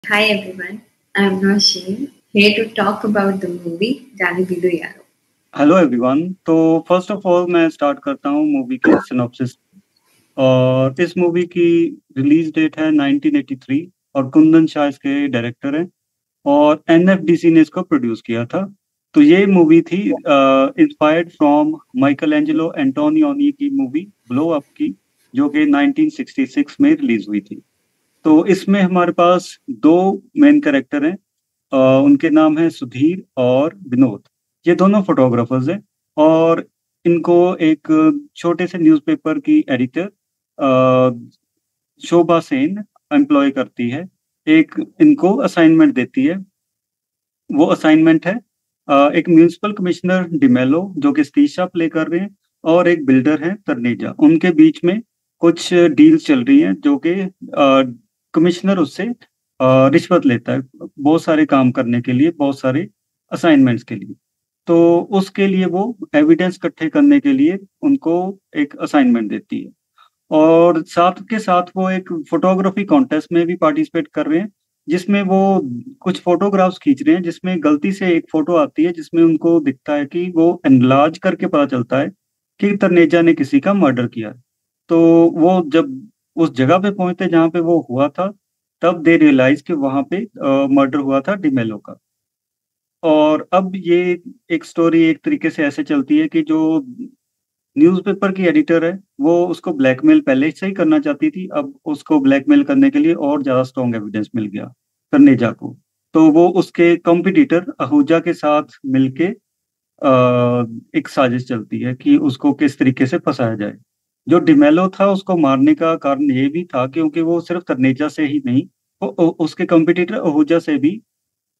Hi everyone, I'm Nosheen, here to talk about the movie जाने भी दो यारो। Hello everyone. तो फर्स्ट ऑफ ऑल मैं स्टार्ट करता हूँ मूवी के सिनॉप्सिस। और इस मूवी की रिलीज डेट है 1983 और कुंदन शाह इसके डायरेक्टर हैं और एनएफडीसी ने इसको प्रोड्यूस किया था। तो ये मूवी थी इंस्पायर्ड फ्रॉम माइकल एंजेलो एंटोनियोनी की मूवी ब्लो अप की, जो कि 1966 में रिलीज हुई थी। तो इसमें हमारे पास दो मेन कैरेक्टर हैं। उनके नाम है सुधीर और विनोद। ये दोनों फोटोग्राफर्स हैं और इनको एक छोटे से न्यूज़पेपर की एडिटर शोभा सेन एम्प्लॉय करती है। एक इनको असाइनमेंट देती है। वो असाइनमेंट है एक म्यूनिसिपल कमिश्नर डिमेलो जो कि स्टीशा प्ले कर रहे हैं और एक बिल्डर है तरनेजा। उनके बीच में कुछ डील्स चल रही हैं जो कि कमिश्नर उससे रिश्वत लेता है बहुत सारे काम करने के लिए, बहुत सारे असाइनमेंट्स के लिए। तो उसके लिए वो एविडेंस इकट्ठे करने के लिए उनको एक असाइनमेंट देती है और साथ के साथ वो एक फोटोग्राफी कॉन्टेस्ट में भी पार्टिसिपेट कर रहे हैं, जिसमें वो कुछ फोटोग्राफ्स खींच रहे हैं, जिसमें गलती से एक फोटो आती है जिसमें उनको दिखता है कि वो एनलार्ज करके पता चलता है कि तनेजा ने किसी का मर्डर किया है। तो वो जब उस जगह पे पहुंचते जहाँ पे वो हुआ था, तब दे रियलाइज कि वहां पे मर्डर हुआ था डिमेलो का। और अब ये एक स्टोरी एक तरीके से ऐसे चलती है कि जो न्यूज़पेपर की एडिटर है वो उसको ब्लैकमेल पहले से ही करना चाहती थी, अब उसको ब्लैकमेल करने के लिए और ज्यादा स्ट्रॉन्ग एविडेंस मिल गया कर्नेजा को। तो वो उसके कॉम्पिटिटर आहूजा के साथ मिलके एक साजिश चलती है कि उसको किस तरीके से फंसाया जाए। जो डिमेलो था उसको मारने का कारण ये भी था क्योंकि वो सिर्फ कर्नेजा से ही नहीं, उसके कॉम्पिटिटर आहूजा से भी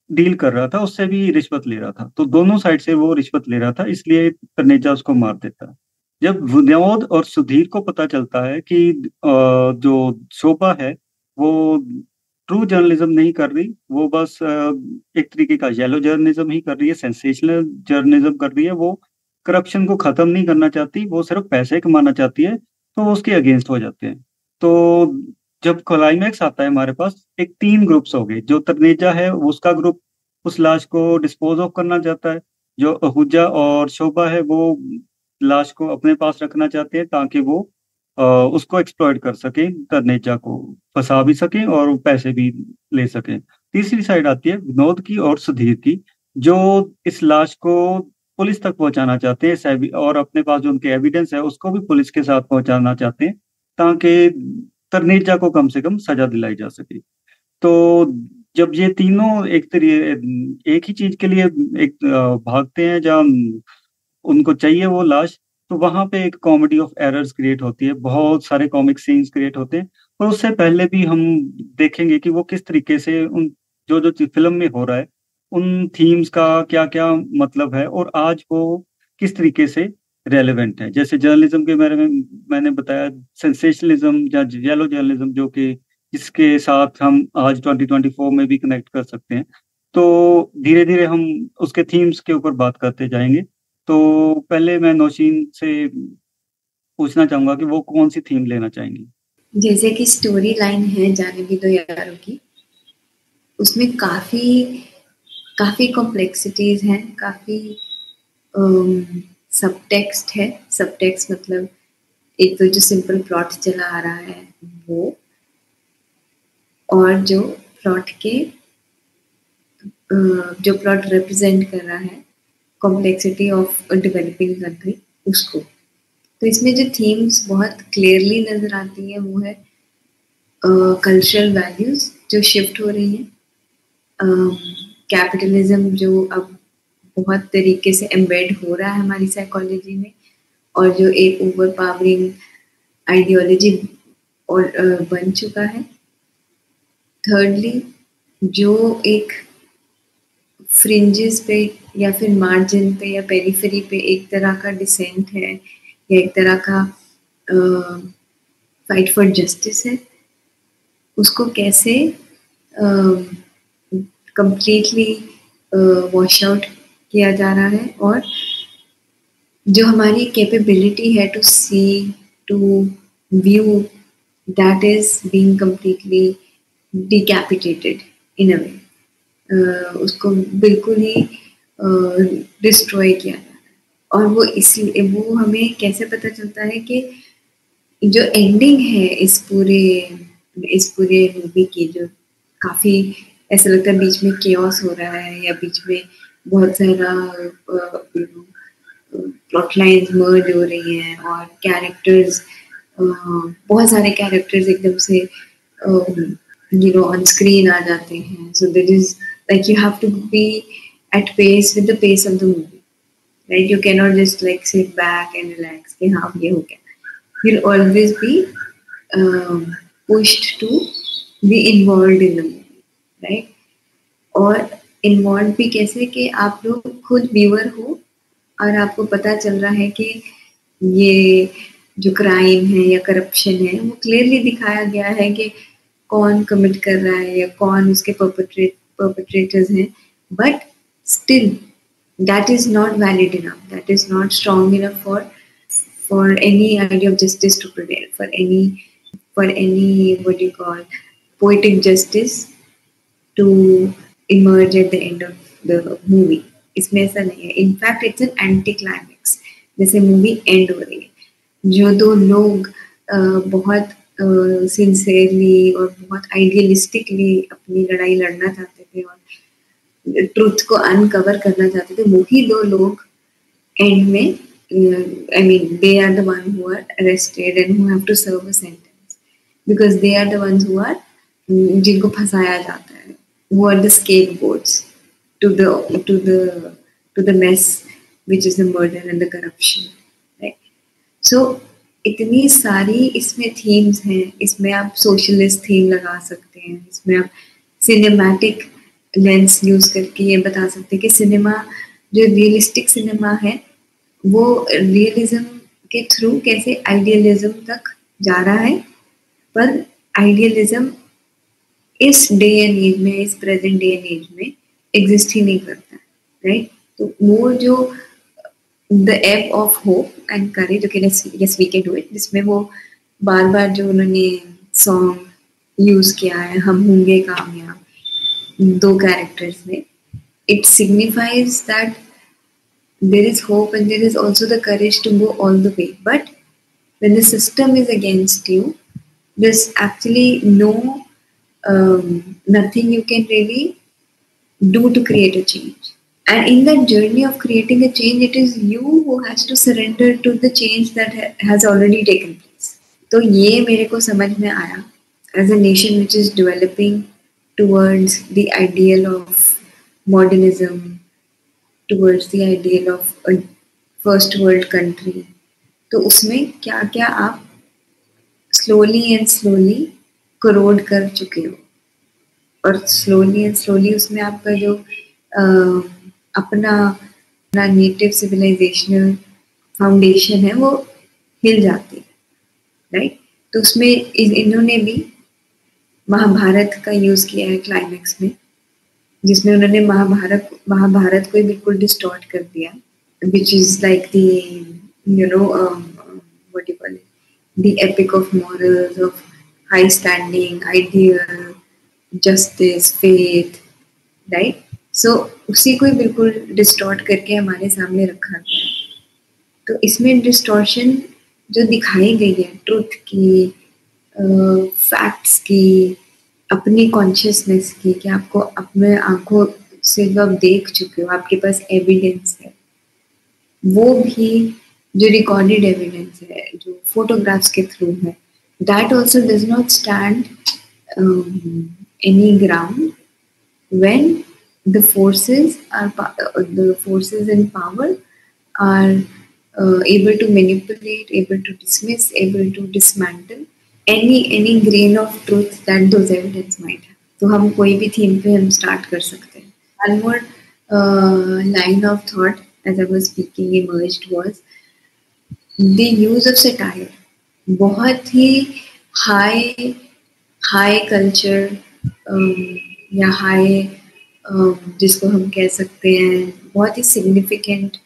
डील कर रहा था, उससे भी रिश्वत ले रहा था। तो दोनों साइड से वो रिश्वत ले रहा था, इसलिए कर्नेजा उसको मार देता है। जब विनोद और सुधीर को पता चलता है कि जो शोभा है वो ट्रू जर्नलिज्म नहीं कर रही, वो बस एक तरीके का येलो जर्नलिज्म ही कर रही है, सेंसेशनल जर्नलिज्म कर रही है, वो करप्शन को खत्म नहीं करना चाहती, वो सिर्फ पैसे कमाना चाहती है, तो वो उसके अगेंस्ट हो जाते हैं। तो जब क्लाइमैक्स आता है हमारे पास एक तीन ग्रुप्स हो गए। जो तनेजा है उसका ग्रुप उस लाश को डिस्पोज ऑफ करना चाहता है। जो अहूजा और शोभा है वो लाश को अपने पास रखना चाहते हैं ताकि वो उसको एक्सप्लॉइट कर सके, तनेजा को फंसा भी सके और पैसे भी ले सके। तीसरी साइड आती है विनोद की और सुधीर की, जो इस लाश को पुलिस तक पहुंचाना चाहते हैं और अपने पास जो उनके एविडेंस है उसको भी पुलिस के साथ पहुंचाना चाहते हैं ताकि तनेजा को कम से कम सजा दिलाई जा सके। तो जब ये तीनों एक ही चीज के लिए एक भागते हैं जहाँ उनको चाहिए वो लाश, तो वहां पे एक कॉमेडी ऑफ एरर्स क्रिएट होती है, बहुत सारे कॉमिक सीन्स क्रिएट होते हैं। और उससे पहले भी हम देखेंगे कि वो किस तरीके से उन जो जो फिल्म में हो रहा है उन थीम्स का क्या क्या मतलब है और आज वो किस तरीके से रेलेवेंट है। जैसे जर्नलिज्म के बारे में मैंने बताया, सेंसेशनलिज्म या येलो जर्नलिज्म, जो कि इसके साथ हम आज 2024 में भी कनेक्ट कर सकते हैं। तो धीरे धीरे हम उसके थीम्स के ऊपर बात करते जाएंगे। तो पहले मैं नौशीन से पूछना चाहूंगा कि वो कौन सी थीम लेना चाहेंगी। जैसे कि स्टोरी लाइन है जाने भी दो यारों की, उसमें काफी काफी कॉम्प्लेक्सिटीज हैं, काफी सब टेक्स्ट है। सब टेक्स्ट मतलब एक तो जो सिंपल प्लॉट चला आ रहा है वो, और जो प्लॉट रिप्रेजेंट कर रहा है कॉम्प्लेक्सिटी ऑफ डेवलपिंग कंट्री, उसको। तो इसमें जो थीम्स बहुत क्लियरली नजर आती है वो है कल्चरल वैल्यूज जो शिफ्ट हो रही हैं, कैपिटलिज्म जो अब बहुत तरीके से एम्बेड हो रहा है हमारी साइकोलॉजी में, और जो एक ओवर पावरिंग आइडियोलॉजी और बन चुका है। थर्डली, जो एक फ्रिंजेस पे या फिर मार्जिन पे या पेरिफेरी पे एक तरह का डिसेंट है या एक तरह का फाइट फॉर जस्टिस है, उसको कैसे कंप्लीटली वॉश आउट किया जा रहा है। और जो हमारी कैपेबिलिटी है to see, to view, that is being completely decapitated in a way, उसको बिल्कुल ही डिस्ट्रॉय किया जाता है। और वो इसलिए, वो हमें कैसे पता चलता है कि जो एंडिंग है इस पूरे मूवी की, जो काफी ऐसा लगता है बीच में केओस हो रहा है, या बीच में बहुत सारा प्लॉट लाइन्स मर्ज हो रही हैं, और कैरेक्टर्स, बहुत सारे कैरेक्टर्स एकदम से ऑन स्क्रीन आ जाते हैं. So there is like you have to be at pace with the pace of the movie, right? You cannot just like sit back and relax कि हाँ ये हो गया. You'll always be pushed to be involved in the movie, right? और involved भी कैसे कि आप लोग खुद व्यूअर हो और आपको पता चल रहा है कि ये जो क्राइम है या करप्शन है वो क्लियरली दिखाया गया है कि कौन कमिट कर रहा है या कौन उसके परपेट्रेटर्स हैं, but still that is not valid enough, that is not strong enough for any idea of justice to prevail, for any what do you call poetic justice to emerge at the end of the movie. इसमें ऐसा नहीं है. In fact it's an anti climax. जैसे movie and हो रही है, जो दो लोग बहुत सिंसियरली और बहुत आइडियलिस्टिकली अपनी लड़ाई लड़ना चाहते थे और ट्रुथ को अनकवर करना चाहते थे, वही दो लोग एंड में, I mean they are the one who are arrested and who have to serve a sentence because they are the ones who are जिनको फंसाया जाता है, who are the scapegoats to the mess which is the murder and the corruption, right? So इतनी सारी इसमें themes हैं. इसमें आप सोशलिस्ट थीम लगा सकते हैं, इसमें आप सिनेमैटिक लेंस यूज करके ये बता सकते हैं कि सिनेमा, जो रियलिस्टिक सिनेमा है, वो रियलिज्म के थ्रू कैसे आइडियलिज्म तक जा रहा है, पर आइडियलिज्म इस डे एंड एज में, इस प्रेजेंट डे एंड एज में एग्जिस्ट ही नहीं करता, राइट? तो वो जो the ebb of hope and courage, okay yes we can do it, जिसमें वो बार बार जो उन्होंने सॉन्ग यूज किया है, हम होंगे कामयाब, दो कैरेक्टर्स में, it signifies that there is hope and there is also the courage to go all the way. But when the system is against you, there's actually nothing you can really do to create a change. And in that journey of creating a change, it is you who has to surrender to the change that has already taken place. तो ये मेरे को समझ में आया, as a nation which is developing towards the ideal of modernism, towards the ideal of a first world country, तो उसमें क्या क्या आप slowly corrode कर चुके हो, और slowly उसमें आपका जो अपना नेटिव सिविलाइजेशनल फाउंडेशन है वो हिल जाती है, राइट? तो उसमें इन्होंने भी महाभारत का यूज किया है क्लाइमेक्स में, जिसमें उन्होंने महाभारत को बिल्कुल डिस्टॉर्ट कर दिया, which is like what you call it, the epic of morals, of high standing, ideal, justice, faith, right? So उसी को बिल्कुल डिस्टॉर्ट करके हमारे सामने रखा गया. तो इसमें डिस्टॉर्शन जो दिखाई गई है, ट्रुथ की, फैक्ट्स की, अपनी कॉन्शियसनेस की, कि आपको अपने आंखों से जो आप देख चुके हो, आपके पास एविडेंस है, वो भी जो रिकॉर्डेड एविडेंस है, जो फोटोग्राफ्स के थ्रू है, that also does not stand any ground when the forces in power are able to manipulate, able to dismiss, able to dismantle any grain of truth that those evidence might have. तो हम कोई भी theme पे हम start कर सकते हैं. One more line of thought as I was speaking emerged was the use of satire. बहुत ही high culture या high जिसको हम कह सकते हैं बहुत ही सिग्निफिकेंट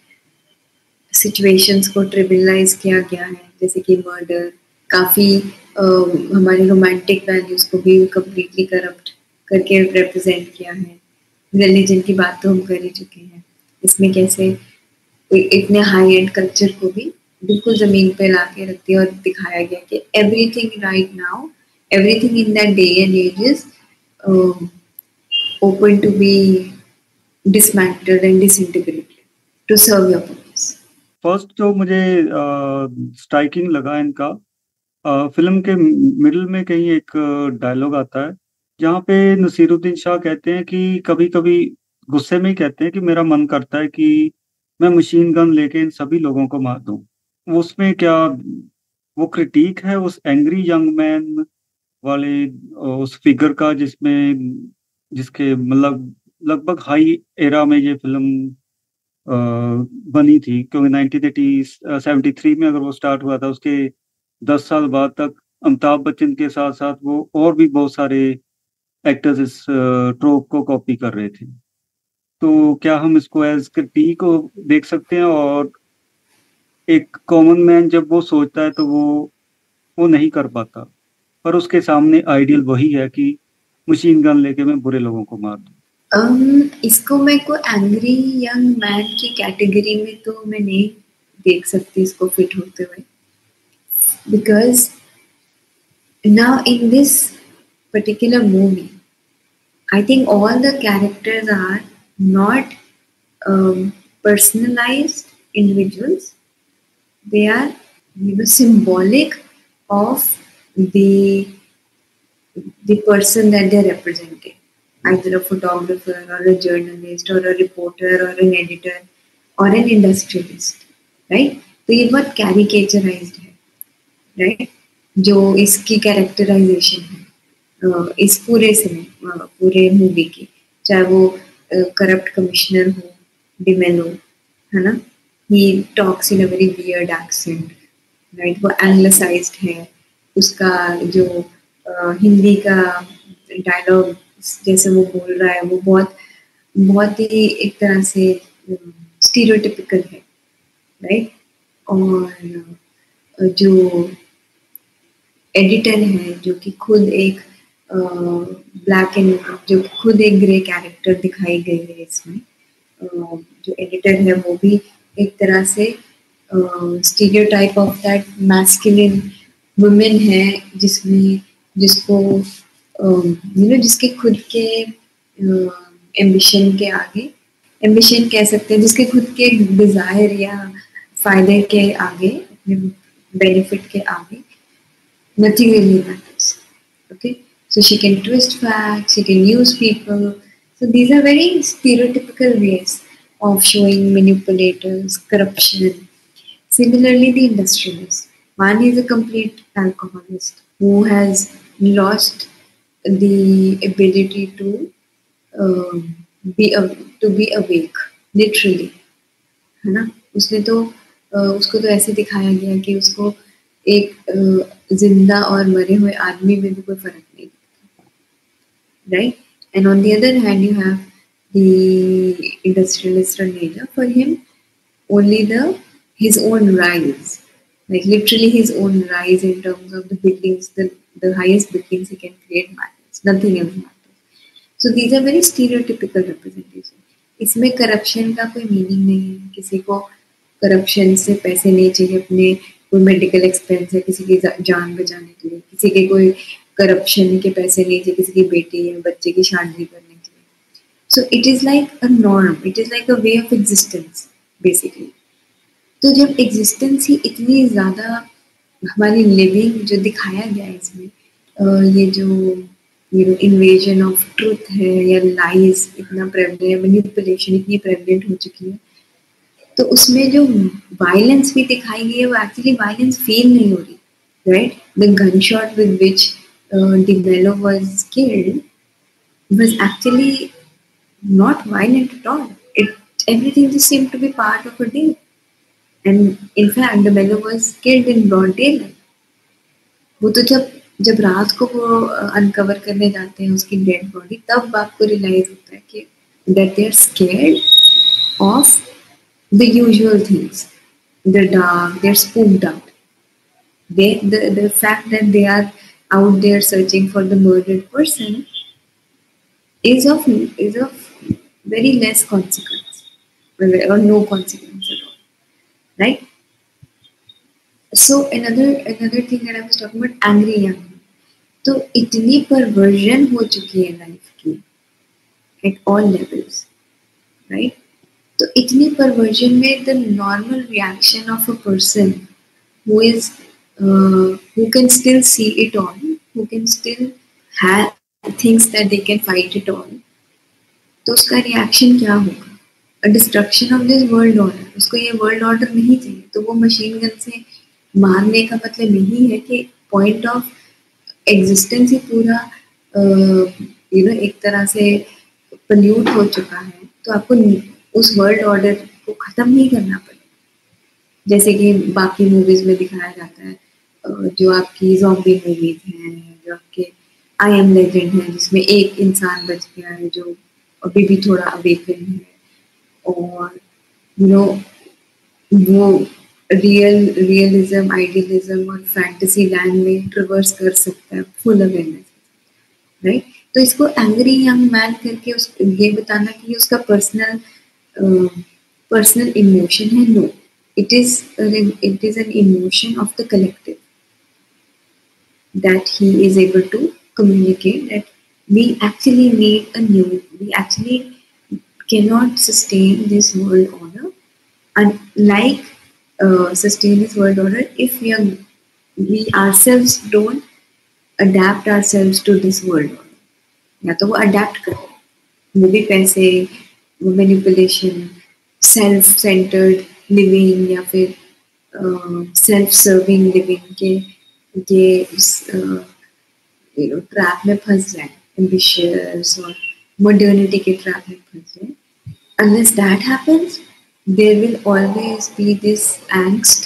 सिचुएशंस को ट्रिविलाइज किया गया है, जैसे कि मर्डर, काफ़ी हमारे रोमांटिक वैल्यूज को भी कम्प्लीटली करप्ट करके रिप्रेजेंट किया है। रिलीजन की बात तो हम कर ही चुके हैं, इसमें कैसे इतने हाई एंड कल्चर को भी बिल्कुल जमीन पे ला के रख दिया और दिखाया गया कि everything right now, everything in that day and age is open to be dismantled and disintegrated to serve your purpose. First जो मुझे स्ट्राइकिंग लगा इनका, फिल्म के मिडिल में कहीं एक डायलॉग आता है जहाँ पे नसीरुद्दीन शाह कहते हैं कि कभी कभी गुस्से में ही कहते हैं कि मेरा मन करता है कि मैं मशीन गन लेके इन सभी लोगों को मार दूं। उसमें क्या वो क्रिटिक है उस एंग्री यंग मैन वाले उस फिगर का जिसके मतलब लगभग हाई एरा में ये फिल्म बनी थी, क्योंकि 1973 में अगर वो स्टार्ट हुआ था, उसके 10 साल बाद तक अमिताभ बच्चन के साथ साथ वो और भी बहुत सारे एक्टर्स इस ट्रोप को कॉपी कर रहे थे। तो क्या हम इसको एज क्रिटिक को देख सकते हैं? और एक कॉमन मैन जब वो सोचता है तो वो नहीं कर पाता, पर उसके सामने आइडियल वही है कि मशीन गन लेके मैं बुरे लोगों को मार दूं। इसको मैं को एंग्री यंग मैन की कैटेगरी में तो मैं नहीं देख सकती इसको फिट होते हुए, because now in this particular movie, I think all the characters are not personalized individuals. They are, symbolic of the person that they are representing, either a photographer or a journalist or a reporter or an editor or an industrialist, right? तो ये बहुत कैरिकेचराइज्ड है, right? जो इसकी characterisation है इस पूरे पूरे मूवी की, चाहे वो करप्ट कमिश्नर हो डिमेलो, है ना, he talks in a very weird accent, right? वो एंग्लिसाइज्ड है, उसका जो हिंदी का डायलॉग जैसे वो बोल रहा है वो बहुत ही एक तरह से स्टीरियोटिपिकल है, राइट? और जो एडिटर है जो कि खुद एक ब्लैक एंड जो खुद एक ग्रे कैरेक्टर दिखाई गई है इसमें, जो एडिटर है वो भी एक तरह से stereotype of that masculine women है, जिसको जिसके खुद के एम्बिशन के आगे, एम्बिशन कह सकते हैं, जिसके खुद के डिजायर या फायदे के आगे, अपने बेनिफिट के आगे nothing really matters. Okay, so she can twist facts, she can use people. So these are very stereotypical ways of showing manipulators, corruption. Similarly, the industrialist. One is a complete alcoholist who has lost the ability to be awake, literally, है ना? उसने तो उसको तो ऐसे दिखाया गया कि उसको एक जिंदा और मरे हुए आदमी में भी कोई फर्क नहीं दिखता, right? And on the other hand you have the industrialist Raneja. For him, only his own rise, like literally his own rise in terms of the buildings, the highest buildings he can create matters. Nothing else matters. So these are very stereotypical representation. इसमें corruption का कोई meaning नहीं है, किसी को corruption से पैसे नहीं चाहिए, अपने कोई मेडिकल एक्सपेंस है किसी की जान बचाने के लिए, किसी के कोई करप्शन के पैसे नहीं चाहिए किसी की बेटी या बच्चे की शादी करने के लिए. So it is like a norm, it is like a way of existence basically. तो जब एग्जिस्टेंस ही इतनी ज़्यादा हमारी लिविंग जो दिखाया गया है इसमें, ये जो इन्वेजन ऑफ ट्रूथ है या लाइज इतना प्रेवलेंट, मैनिपुलेशन इतनी प्रेवलेंट हो चुकी है, तो उसमें जो वायलेंस भी दिखाई गई है वो एक्चुअली वायलेंस फील नहीं हो रही, right? The gun shot with which DeMello was killed was actually not violent at all. Everything just seemed to be part of a day. And in fact, DeMello was killed in broad daylight. वो तो जब रात को वो uncover करने जाते हैं उसकी डेड बॉडी, तब आपको रियलाइज होता है कि that they are scared of the usual things, the dark, they're spooked out. The fact that they are out there searching for the murdered person is of very less consequence or no consequence at all, right? So another thing that I was talking about, angry young. तो इतनी perversion हो चुकी है life की at all levels, right? तो इतनी perversion में the normal reaction of a person who is who can still see it all, who can still have things that they can fight it all, तो उसका reaction क्या होगा? Destruction of this world order. उसको ये world order नहीं चाहिए, तो वो मशीन गन से मारने का मतलब यही है कि पॉइंट ऑफ एग्जिस्टेंस ही पूरा एक तरह से पोल्यूट हो चुका है, तो आपको उस वर्ल्ड ऑर्डर को ख़त्म नहीं करना पड़ेगा. जैसे कि बाकी मूवीज़ में दिखाया जाता है, जो आपकी ज़ॉम्बी मूवीज़ हैं, जो आपके आई एम लेजेंड है, जिसमें एक इंसान बच गया है जो अभी भी थोड़ा अवेकन है, और वो रियलिज्म, आइडियलिज्म और फैंटेसी लैंड में ट्रिवर्स कर सकता है फुल अवेयरनेस, राइट? तो इसको एंग्री यंग मैन करके ये बताना कि उसका पर्सनल इमोशन है, no, it is an emotion of the collective that he is able to communicate that we actually cannot sustain this world order, and sustain this world order if we ourselves don't adapt ourselves to this world order. या तो वो adapt करें, वो भी पैसे, वो manipulation, self centred living या फिर सेल्फ सर्विंग लिविंग के ये ट्रैप में फंस जाए, एम्बिशियस और मॉडर्निटी के ट्रैप में फंस जाए. Unless that happens, there will always be this angst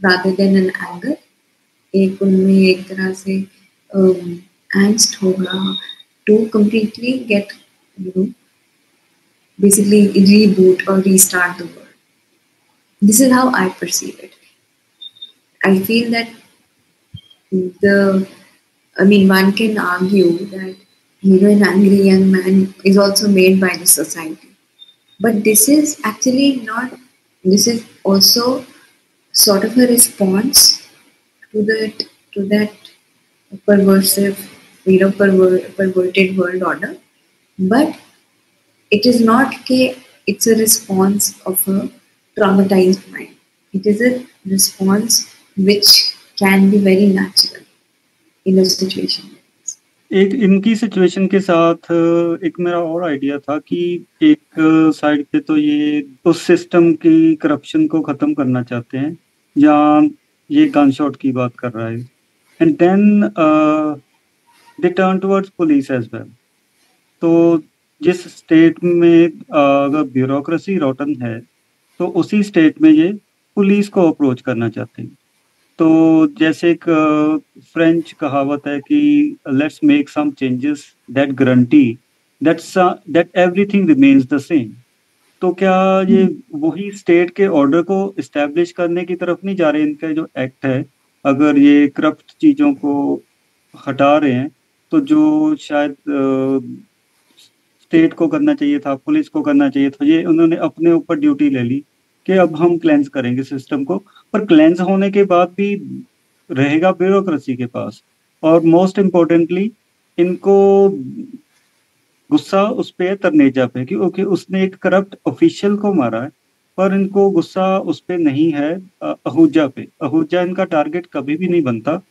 rather than an anger. एक उनमें एक तरह से angst होगा to completely get, basically reboot or restart the world. This is how I perceive it. I feel that one can argue that an angry young man is also made by the society. But this is actually not, this is also sort of a response to that perversive, perverted world order. But it is not it's a response of a traumatized mind. It is a response which can be very natural in a situation. एक इनकी situation के साथ एक मेरा और idea था कि एक साइड पे तो ये उस सिस्टम की करप्शन को खत्म करना चाहते हैं, या ये गन शॉट की बात कर रहा है, and then they turn towards police as well. तो जिस स्टेट में अगर ब्यूरोक्रेसी रोटन है, तो उसी स्टेट में ये पुलिस को अप्रोच करना चाहते हैं. तो जैसे एक फ्रेंच कहावत है कि let's make some changes that guarantee that everything remains the same. तो क्या ये वही स्टेट के ऑर्डर को इस्टेब्लिश करने की तरफ नहीं जा रहे? इनका जो एक्ट है, अगर ये करप्ट चीजों को हटा रहे हैं, तो जो शायद स्टेट को करना चाहिए था, पुलिस को करना चाहिए था, ये उन्होंने अपने ऊपर ड्यूटी ले ली कि अब हम क्लेंस करेंगे सिस्टम को. पर क्लेंस होने के बाद भी रहेगा ब्यूरोक्रेसी के पास, और मोस्ट इम्पोर्टेंटली इनको गुस्सा उस पे तनेजा पे, क्योंकि उसने एक करप्ट ऑफिशियल को मारा है, पर इनको गुस्सा उस पे नहीं है, आहूजा पे. आहूजा इनका टारगेट कभी भी नहीं बनता.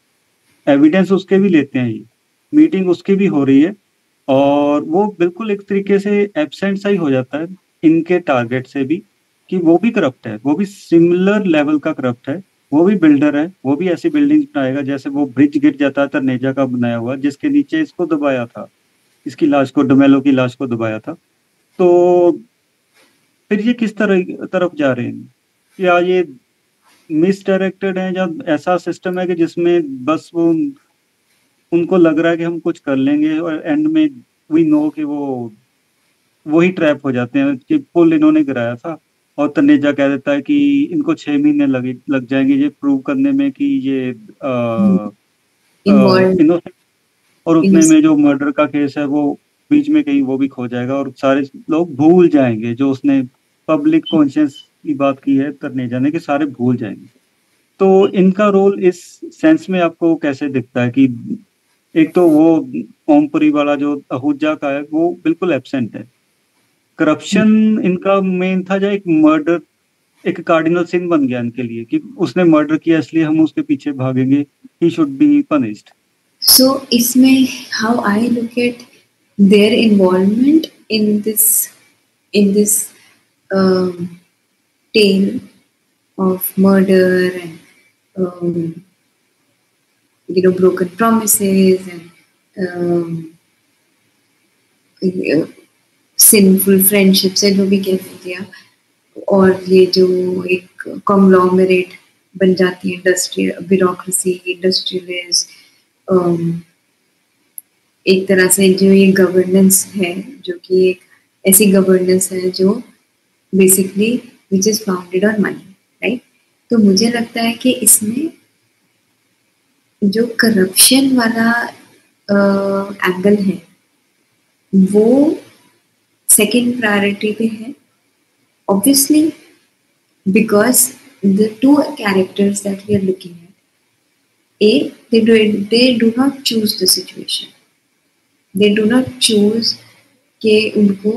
एविडेंस उसके भी लेते हैं, ये मीटिंग उसकी भी हो रही है, और वो बिल्कुल एक तरीके से एब्सेंट सा ही हो जाता है इनके टारगेट से भी, कि वो भी करप्ट है, वो भी सिमिलर लेवल का करप्ट है, वो भी बिल्डर है, वो भी ऐसी बिल्डिंग बनाएगा जैसे वो ब्रिज गिर जाता है तनेजा का बनाया हुआ, जिसके नीचे इसको दबाया था, इसकी लाश को, डोमेलो की लाश को दबाया था. तो फिर ये किस तरफ जा रहे हैं? या ये मिसडायरेक्टेड है, या ऐसा सिस्टम है कि जिसमें बस वो उनको लग रहा है कि हम कुछ कर लेंगे, और एंड में वी नो कि वो ही ट्रैप हो जाते हैं कि पुल इन्होंने गिराया था, और तनेजा कह देता है कि इनको 6 महीने लग जाएंगे ये प्रूव करने में कि ये इनोसेंट, और उतने में जो मर्डर का केस है वो बीच में कहीं वो भी खो जाएगा और सारे लोग भूल जाएंगे जो उसने पब्लिक कॉन्शियस की बात की है करने जाने के, सारे भूल जाएंगे। तो इनका रोल इस सेंस में आपको कैसे दिखता है कि एक तो वो ओमपुरी वाला जो आहूजा का है वो बिल्कुल एब्सेंट है, करप्शन इनका मेन था, जो एक मर्डर एक कार्डिनल सिन बन गया इनके लिए कि उसने मर्डर किया इसलिए हम उसके पीछे भागेंगे, he should be punished. So इसमें how I look at their involvement in this tale of murder and broken promises and sinful friendships है जो भी कह दिया, और ये जो एक कॉन्ग्लोमरेट बन जाती है इंडस्ट्रियल ब्यूरोक्रेसी, इंडस्ट्रियलिस्ट, एक तरह से जो ये गवर्नेंस है जो कि एक ऐसी गवर्नेंस है जो basically which is founded on money, right. तो मुझे लगता है कि इसमें जो करप्शन वाला एंगल है वो सेकेंड प्रायोरिटी पे है, obviously, because the two characters that we are looking at, they do not choose the situation, they do not choose कि उनको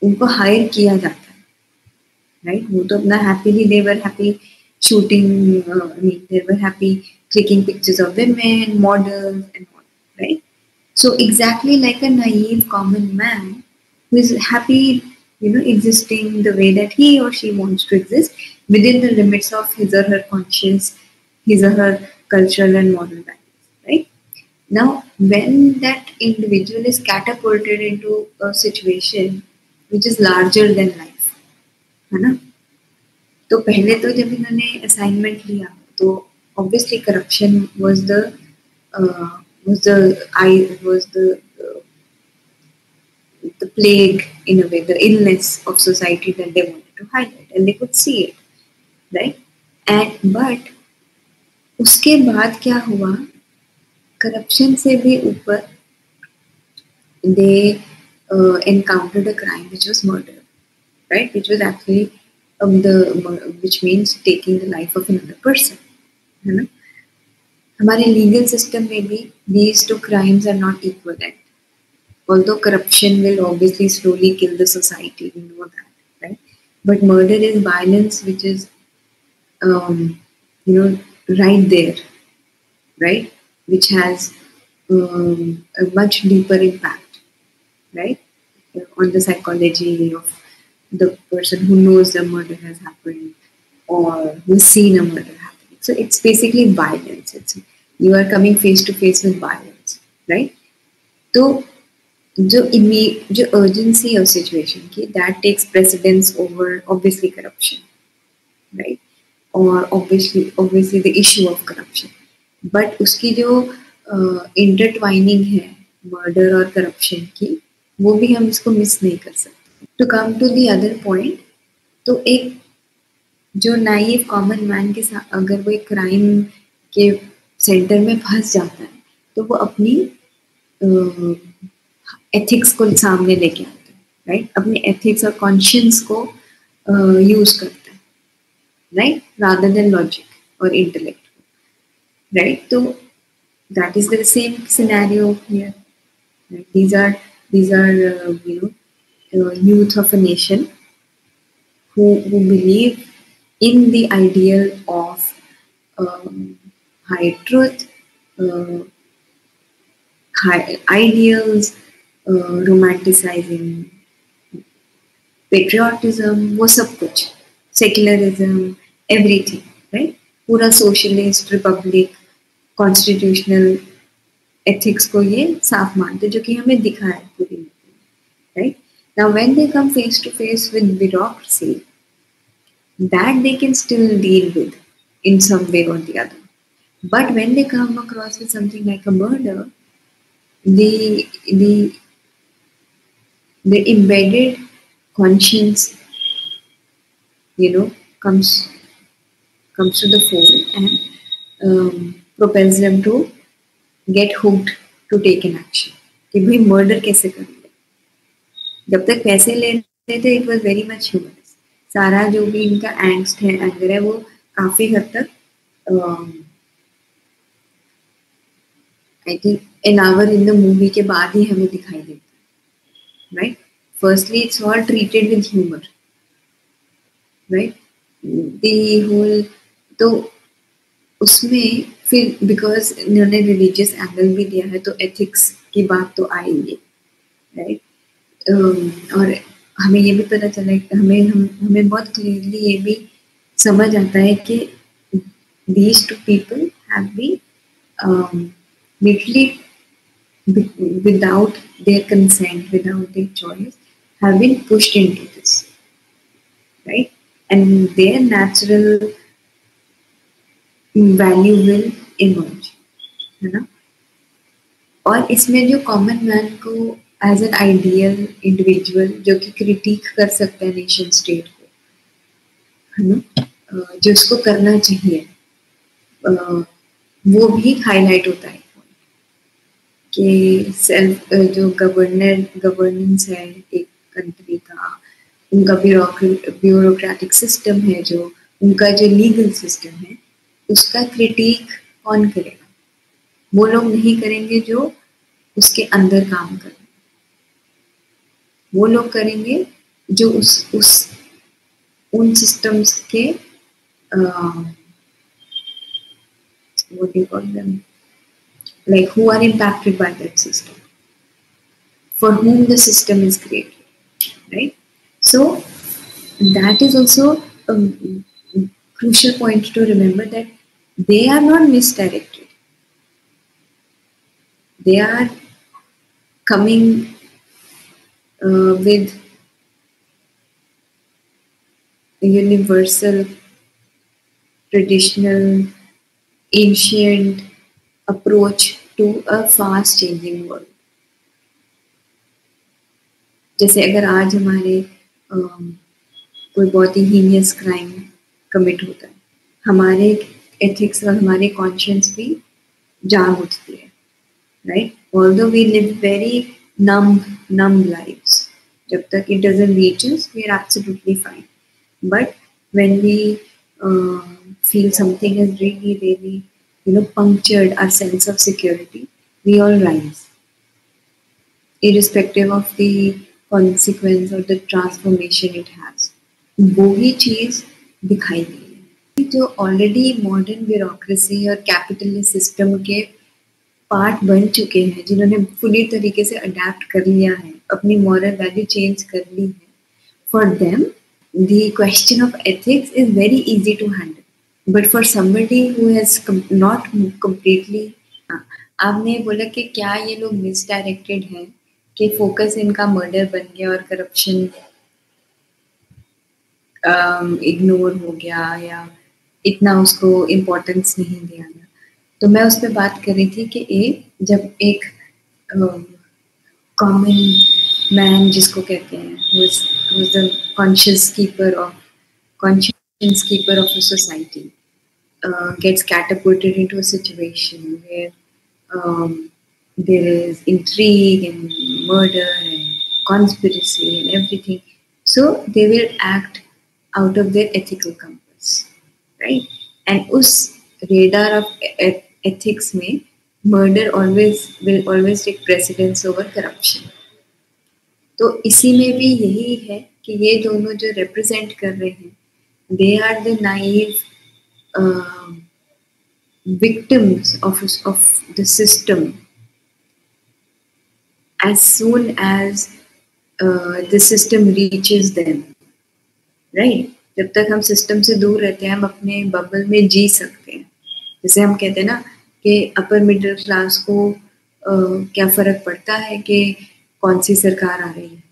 उनको हायर किया जाता है, राइट। वो तो अपना happily they were happy shooting, they were happy clicking pictures of women, models and all, right? So exactly like a naive common man who is happy, existing the way that he or she wants to exist within the limits of his or her conscience, his or her cultural and moral values, right? Now, when that individual is catapulted into a situation which is larger than life, है ना? तो पहले तो जब इन्होंने assignment लिया तो obviously corruption was the plague, in a way, the illness of society that they wanted to highlight, and they could see it, right? And but उसके बाद क्या हुआ, करप्शन से भी ऊपर they encountered a crime which was murder, right? Which was actually which means taking the life of another person, है ना? हमारे लीगल सिस्टम में भी these two crimes are not equivalent. Although corruption will obviously slowly kill the society, we know that, right? But murder is violence which is, right there, right? Which has a much deeper impact, right? On the psychology of the person who knows the murder has happened or who's seen a murder happening. So it's basically violence. You are coming face to face with violence, right? So जो urgency of situation की, that takes precedence over obviously corruption, right? Or obviously the issue of corruption. But उसकी जो intertwining है murder और corruption की, वो भी हम इसको मिस नहीं कर सकते. To come to the other point, तो एक जो naive common man के साथ अगर वो एक crime के सेंटर में फंस जाता है तो वो अपनी एथिक्स को सामने लेके आता है, राइट? अपने एथिक्स और कॉन्शियंस को यूज करता है, राइट, रादर देन लॉजिक और इंटेलेक्ट, राइट? तो that is the same scenario here. These are youth of a nation who believe in the ideal of high truth, high ideals, romanticizing patriotism, वो सब कुछ, secularism, everything, right? पूरा socialist, republic, constitutional ethics को ये साफ मानते, जो कि हमें दिखा है पूरी, right? Now when they come face to face with bureaucracy, that they can still deal with in some way or the other. But when they come across with something like a murder, the embedded conscience, comes to the fore and propels them to get hooked to take an action, कि भाई murder कैसे कर लिया। जब तक पैसे ले रहे थे it was very much humorous. सारा जो भी इनका एंग्स्ट है, एंगर है, वो काफी हद तक I think an hour in the movie के बाद ही हमें दिखाई देता है, right. Firstly it's all treated with humour, right. The whole, तो उसमें फिर बिकॉज इन्होंने रिलीजियस एंगल भी दिया है तो एथिक्स की बात तो आएंगे, राइट। और हमें ये भी पता चला है, हमें बहुत क्लियरली ये भी समझ आता है कि these two people have been literally without their consent, without their choice, have been pushed into this, right? And their natural value will emerge, है ना। और इसमें जो कॉमन मैन को एज एन आइडियल इंडिविजुअल जो कि क्रिटिक कर सकता है नेशन स्टेट को, है ना, जो उसको करना चाहिए, वो भी हाईलाइट होता है कि सेल्फ जो गवर्नेंस है एक कंट्री का, उनका ब्यूरोक्रेटिक सिस्टम है, जो उनका जो लीगल सिस्टम है, उसका क्रिटिक कौन करेगा? वो लोग नहीं करेंगे जो उसके अंदर काम कर रहे हैं, वो लोग करेंगे जो उन सिस्टम्स के what do you call them, like who are impacted by that system, for whom the system is created, right? So that is also a crucial point to remember, that they are not misdirected, they are coming with a universal, traditional, ancient approach to a fast changing world. जैसे अगर आज हमारे कोई बहुत ही heinous crime commit होता है, हमारे ethics और हमारे कॉन्शियंस भी जाग उठती है, right. Although we live very numb lives, जब तक it doesn't reach us we are absolutely fine, but when we feel something has really punctured our sense of security, we all rise, irrespective of the consequence or the transformation it has. वो ही चीज दिखाई गई है। जो already modern bureaucracy और capitalist system के part बन चुके हैं, जिन्होंने फुली तरीके से अडेप्ट कर लिया है, अपनी मॉरल वैल्यू चेंज कर ली है, for them the question of ethics is very easy to handle, but for somebody who has not completely, आपने बोला कि क्या ये लोग मिसडायरेक्टेड हैं कि फोकस इनका मर्डर बन गया और करप्शन इग्नोर हो गया या इतना उसको इम्पोर्टेंस नहीं दिया गया। तो मैं उस पर बात कर रही थी कि जब एक कॉमन मैन जिसको कहते हैं, who's the conscience keeper of a society, gets catapulted into a situation where there is intrigue and murder and conspiracy and everything, so they will act out of their ethical compass, right? And us radar of ethics में murder will always take precedence over corruption. तो इसी में भी यही है कि ये दोनों जो represent कर रहे हैं, they are the naive victims of the system. As soon as the system reaches them, right? जब तक हम सिस्टम से दूर रहते हैं, हम अपने बबल में जी सकते हैं। जैसे हम कहते हैं ना कि अपर मिडिल क्लास को क्या फर्क पड़ता है कि कौन सी सरकार आ रही है,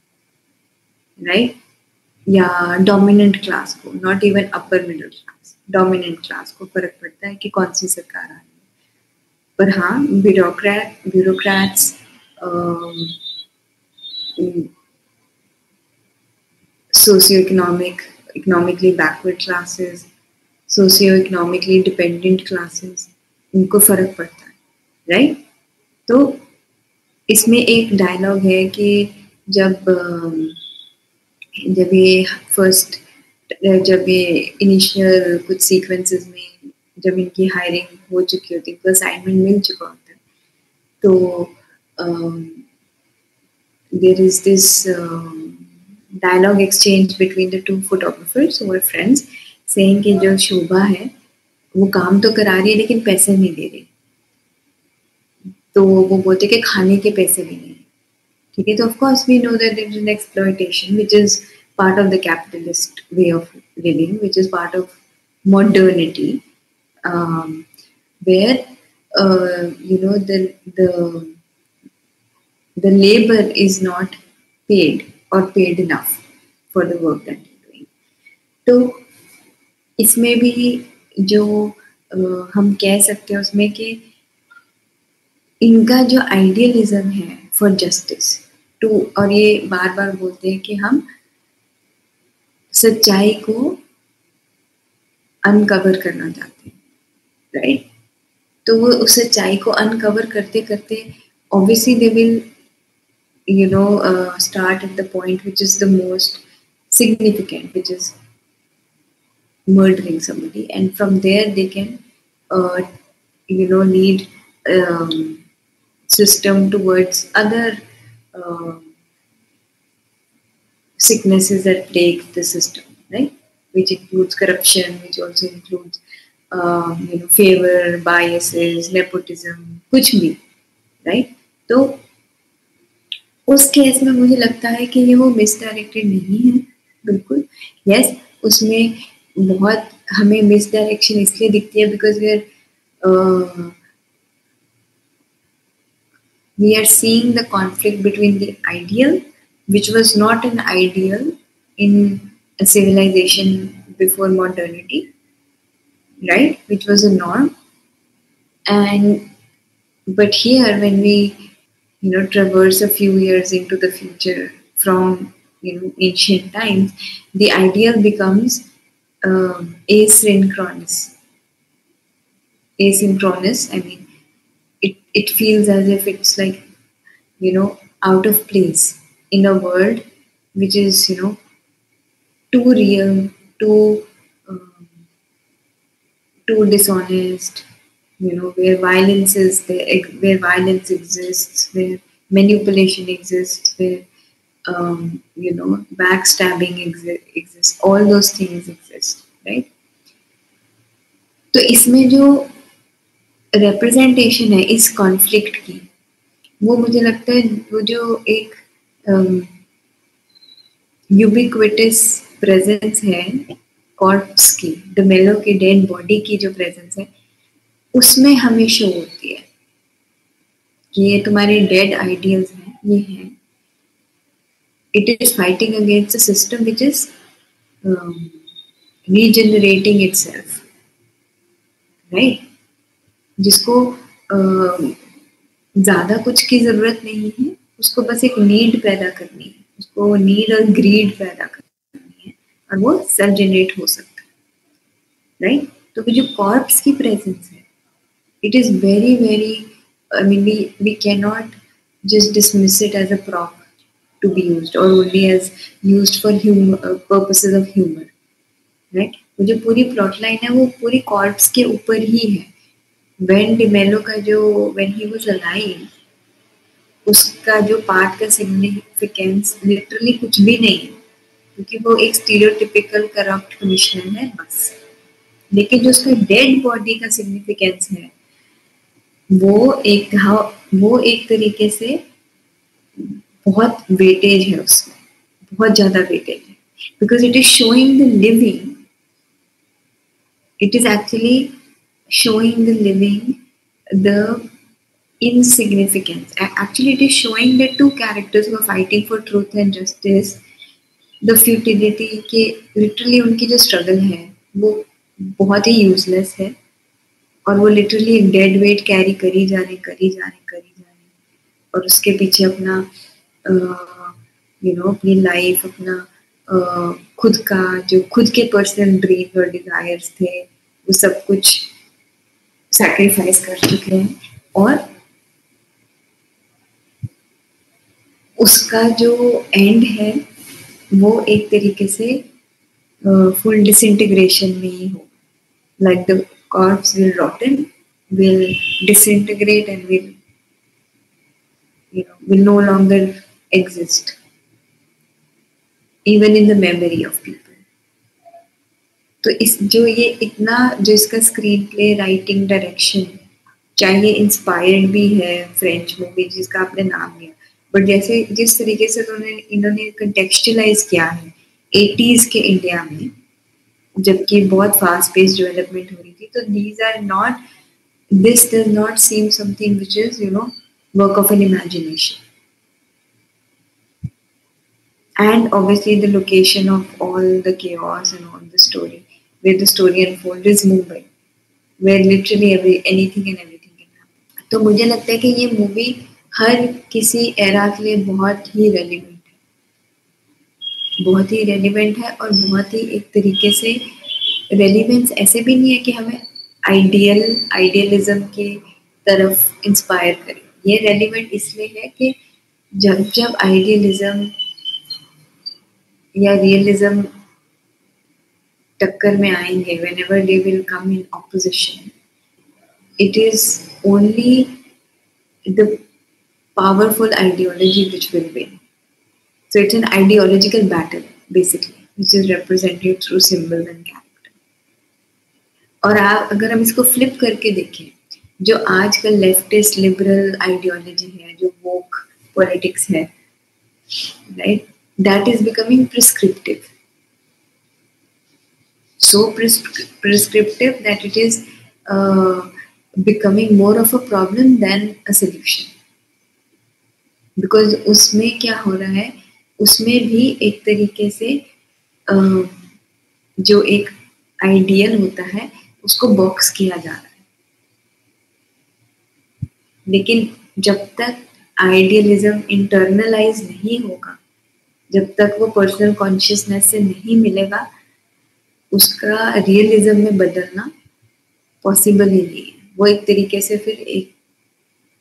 राइट? या डोमिनेंट क्लास को, not even upper middle class, dominant class को फर्क पड़ता है कि कौन सी सरकार आ रही है। पर हाँ, bureaucrats, socio-economically backward classes, socio-economically dependent classes, उनको फर्क पड़ता है, राइट? तो इसमें एक डायलॉग है कि जब ये फर्स्ट जब ये इनिशियल कुछ सीक्वेंसेस में जब इनकी हायरिंग हो चुकी होती है, असाइनमेंट मिल चुका होता है, तो there is this dialogue exchange between the two photographers who are friends saying कि जो शोभा है वो काम तो करा रही है लेकिन पैसे नहीं दे रही, तो वो बोलते कि खाने के पैसे भी नहीं, ठीक है। तो of course we know that there is an exploitation which is part of the capitalist way of living, which is part of modernity, where you know the labor is not paid or paid enough for the work that they're doing. तो इसमें भी जो हम कह सकते हैं उसमें कि इनका जो आइडियलिज्म है फॉर जस्टिस टू, और ये बार बार बोलते हैं कि हम सच्चाई को अनकवर करना चाहते हैं, राइट। तो वो उस सच्चाई को अनकवर करते करते obviously they will start at the point which is the most significant, which is murdering somebody, and from there they can lead system towards other sicknesses that plague the system, right? Which includes corruption, which also includes favor, biases, nepotism, कुछ भी, right? तो उस case में मुझे लगता है कि ये वो मिसडायरेक्टेड नहीं है, बिल्कुल। यस, उसमें बहुत हमें मिसडायरेक्शन इसलिए दिखती है because we are seeing the conflict between the ideal, which was not an ideal in a civilization before modernity, right? Which was a norm. And but here, when we traverse a few years into the future from ancient times, the ideal becomes asynchronous. I mean, it feels as if it's like out of place in a world which is too real, too dishonest, where violence is there, where violence exists, where manipulation exists, where backstabbing exists, all those things exist, right? तो इसमें जो representation है इस conflict की, वो मुझे लगता है वो जो एक ubiquitous presence है corpse की, DeMello की dead body की जो presence है, उसमें हमें शो होती है कि ये तुम्हारे डेड आइडियल्स हैं, ये हैं। It is fighting against a system which is regenerating itself, right, जिसको ज्यादा कुछ की जरूरत नहीं है, उसको बस एक नीड पैदा करनी है, उसको नीड और ग्रीड पैदा करनी है और वो सेल्फ जनरेट हो सकता है, राइट। तो जो कॉर्प्स की प्रेजेंस है, it is very, very, I mean, we cannot just dismiss it as a prop to be used or only as used for purposes of humor, right? वो जो पूरी प्लॉट लाइन है वो पूरी कॉर्प्स के ऊपर ही है। When DeMello का जो when he was alive, उसका जो पार्ट का सिग्निफिकेंस लिटरली कुछ भी नहीं है, क्योंकि वो एक स्टीरियोटिपिकल करप्ट कमिश्नर है बस। लेकिन जो उसका डेड बॉडी का सिग्निफिकेंस है वो एक तरीके से बहुत वेटेज है, उसमें बहुत ज्यादा वेटेज है, because it is showing the living, it is actually showing the living the insignificance. Actually, it is showing the two characters who are fighting for truth and justice, the futility के literally उनकी जो struggle है वो बहुत ही useless है और वो literally एक dead weight carry करी जा रहे और उसके पीछे अपना अपनी लाइफ, अपना खुद का जो खुद के पर्सनल ड्रीम्स और डिजायर्स थे वो सब कुछ सैक्रिफाइस कर चुके हैं और उसका जो एंड है वो एक तरीके से फुल डिसइंटीग्रेशन में ही हो, like the corpse will rotten, will disintegrate and will no longer exist even in the memory of people. तो इस जो ये इतना जो इसका स्क्रीन प्ले राइटिंग डायरेक्शन, चाहे ये इंस्पायर्ड भी है फ्रेंच मूवी जिसका आपने नाम लिया, बट जैसे जिस तरीके से इन्होंने कंटेक्चुअलाइज किया है 80s के इंडिया में, जबकि बहुत फास्ट पेस डेवलपमेंट हो रही थी, तो these are not, this does not seem something which is work of an imagination. And obviously the location of all the chaos and all the story, where the story unfolds is Mumbai, where literally anything and everything can happen. तो मुझे लगता है कि ये movie हर किसी era के लिए बहुत ही रेलिवेंट है और बहुत ही एक तरीके से रेलिवेंस ऐसे भी नहीं है कि हमें आइडियलिज्म की तरफ इंस्पायर करे। ये रेलिवेंट इसलिए है कि जब आइडियलिज्म या रियलिज्म टक्कर में आएंगे, whenever they will come in opposition, it is only the powerful ideology which will win. So it's an ideological battle basically, which is represented through symbols and character. और अगर हम इसको फ्लिप करके देखें, जो आजकल लेफ्टिस्ट लिबरल आइडियोलॉजी है, जो वोक पॉलिटिक्स है, right, that is becoming prescriptive, so prescriptive that it is becoming more of a problem than a solution. Because उसमें क्या हो रहा है, उसमें भी एक तरीके से जो एक आइडियल होता है उसको बॉक्स किया जा रहा है, लेकिन जब तक आइडियलिज्म इंटरनलाइज नहीं होगा, जब तक वो पर्सनल कॉन्शियसनेस से नहीं मिलेगा, उसका रियलिज्म में बदलना पॉसिबल ही नहीं है। वो एक तरीके से फिर एक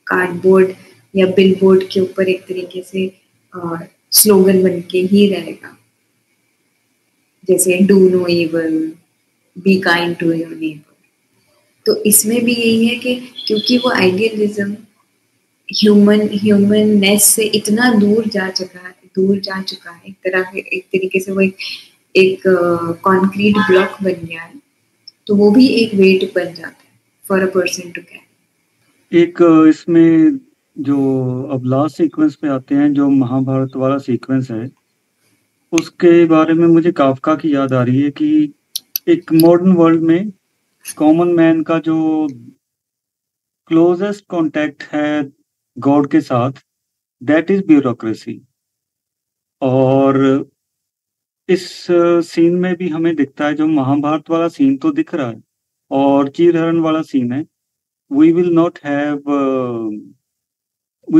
कार्डबोर्ड या बिलबोर्ड के ऊपर एक तरीके से स्लोगन बन के ही रहेगा, जैसे do no evil, be kind to your neighbour. तो इसमें भी यही है कि क्योंकि वो आइडियलिज्म ह्यूमननेस से इतना दूर जा चुका है एक तरीके से वो एक कॉन्क्रीट ब्लॉक बन गया है, तो वो भी एक वेट बन जाता है for a person to carry. एक इसमें जो अब लास्ट सीक्वेंस पे आते हैं, जो महाभारत वाला सीक्वेंस है, उसके बारे में मुझे काफका की याद आ रही है कि एक मॉडर्न वर्ल्ड में कॉमन मैन का जो क्लोजेस्ट कांटेक्ट है गॉड के साथ, दैट इज ब्यूरोक्रेसी। और इस सीन में भी हमें दिखता है, जो महाभारत वाला सीन तो दिख रहा है और चीरहरण वाला सीन है, we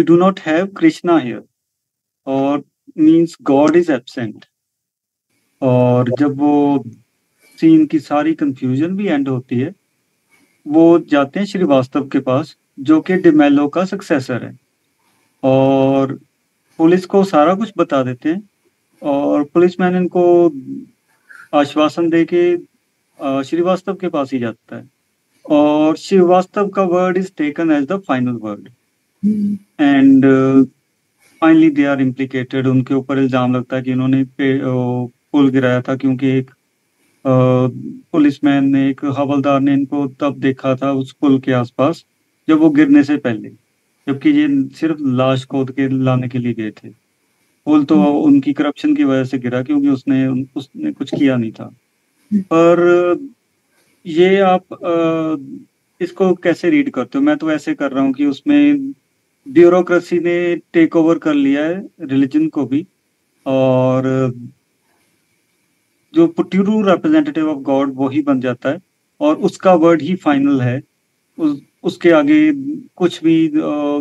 do not have Krishna here, और means God is absent। और जब वो सीन की सारी कंफ्यूजन भी एंड होती है, वो जाते हैं श्रीवास्तव के पास, जो कि डिमेलो का सक्सेसर है, और पुलिस को सारा कुछ बता देते हैं, और पुलिसमैन इनको आश्वासन दे के श्रीवास्तव के पास ही जाता है, और श्रीवास्तव का word is taken as the final word, and finally they are implicated. उनके ऊपर इल्जाम लगता है कि इन्होंने पुल गिराया था, क्योंकि एक पुलिसमैन ने, एक हवलदार ने इनको तब देखा था उस पुल के आसपास जब वो गिरने से पहले, जबकि ये सिर्फ लाश खोद के लाने के लिए गए थे। पुल तो उनकी करप्शन की वजह से गिरा, क्योंकि उसने कुछ किया नहीं था। पर ये आप इसको कैसे रीड करते हो? मैं तो ऐसे कर रहा हूँ कि उसमें ब्यूरोक्रेसी ने टेक ओवर कर लिया है रिलीजन को भी, और जो ट्रू रिप्रेजेंटेटिव ऑफ गॉड वो ही बन जाता है, और उसका वर्ड ही फाइनल है। उसके आगे कुछ भी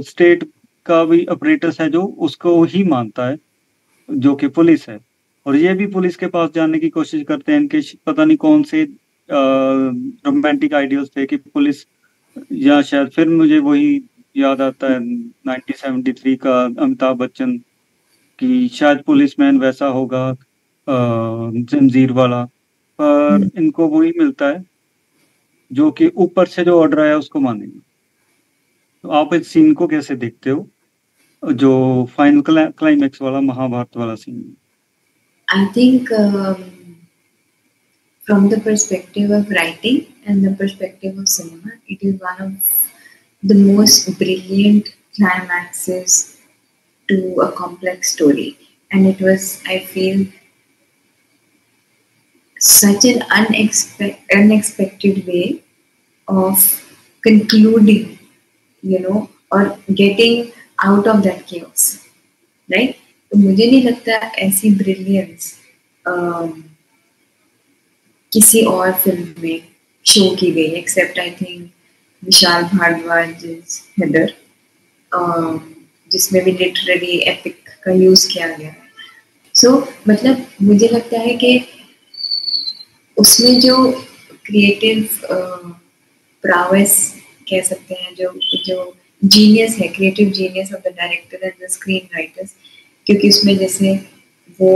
स्टेट का भी ऑपरेटर्स है जो उसको ही मानता है, जो कि पुलिस है। और ये भी पुलिस के पास जाने की कोशिश करते हैं, इनके पता नहीं कौन से रोमांटिक आइडियल्स थे कि पुलिस, या शायद फिर मुझे वही याद आता है 1973 का अमिताभ बच्चन कि शायद पुलिसमैन वैसा होगा जंजीर वाला, पर इनको वही मिलता है जो कि ऊपर से जो ऑर्डर आया उसको मानेंगे। तो आप इस सीन को कैसे देखते हो, जो फाइनल क्लाइमेक्स वाला महाभारत वाला scene? I think from the perspective of writing and the perspective of cinema, it is one of the most brilliant climaxes to a complex story. And it was, I feel, such an unexpected way of concluding, or getting out of that chaos, right? तो मुझे नहीं लगता ऐसी brilliance किसी और film में show की गई, except I think Vishal Bhardwaj Haider, जिसमें भी लिटरेरी एपिक का यूज किया गया है। सो मतलब मुझे लगता है कि उसमें जो क्रिएटिव प्रावस कह सकते हैं, जो जीनियस है, creative genius of the director and the screen writers, क्योंकि उसमें जैसे वो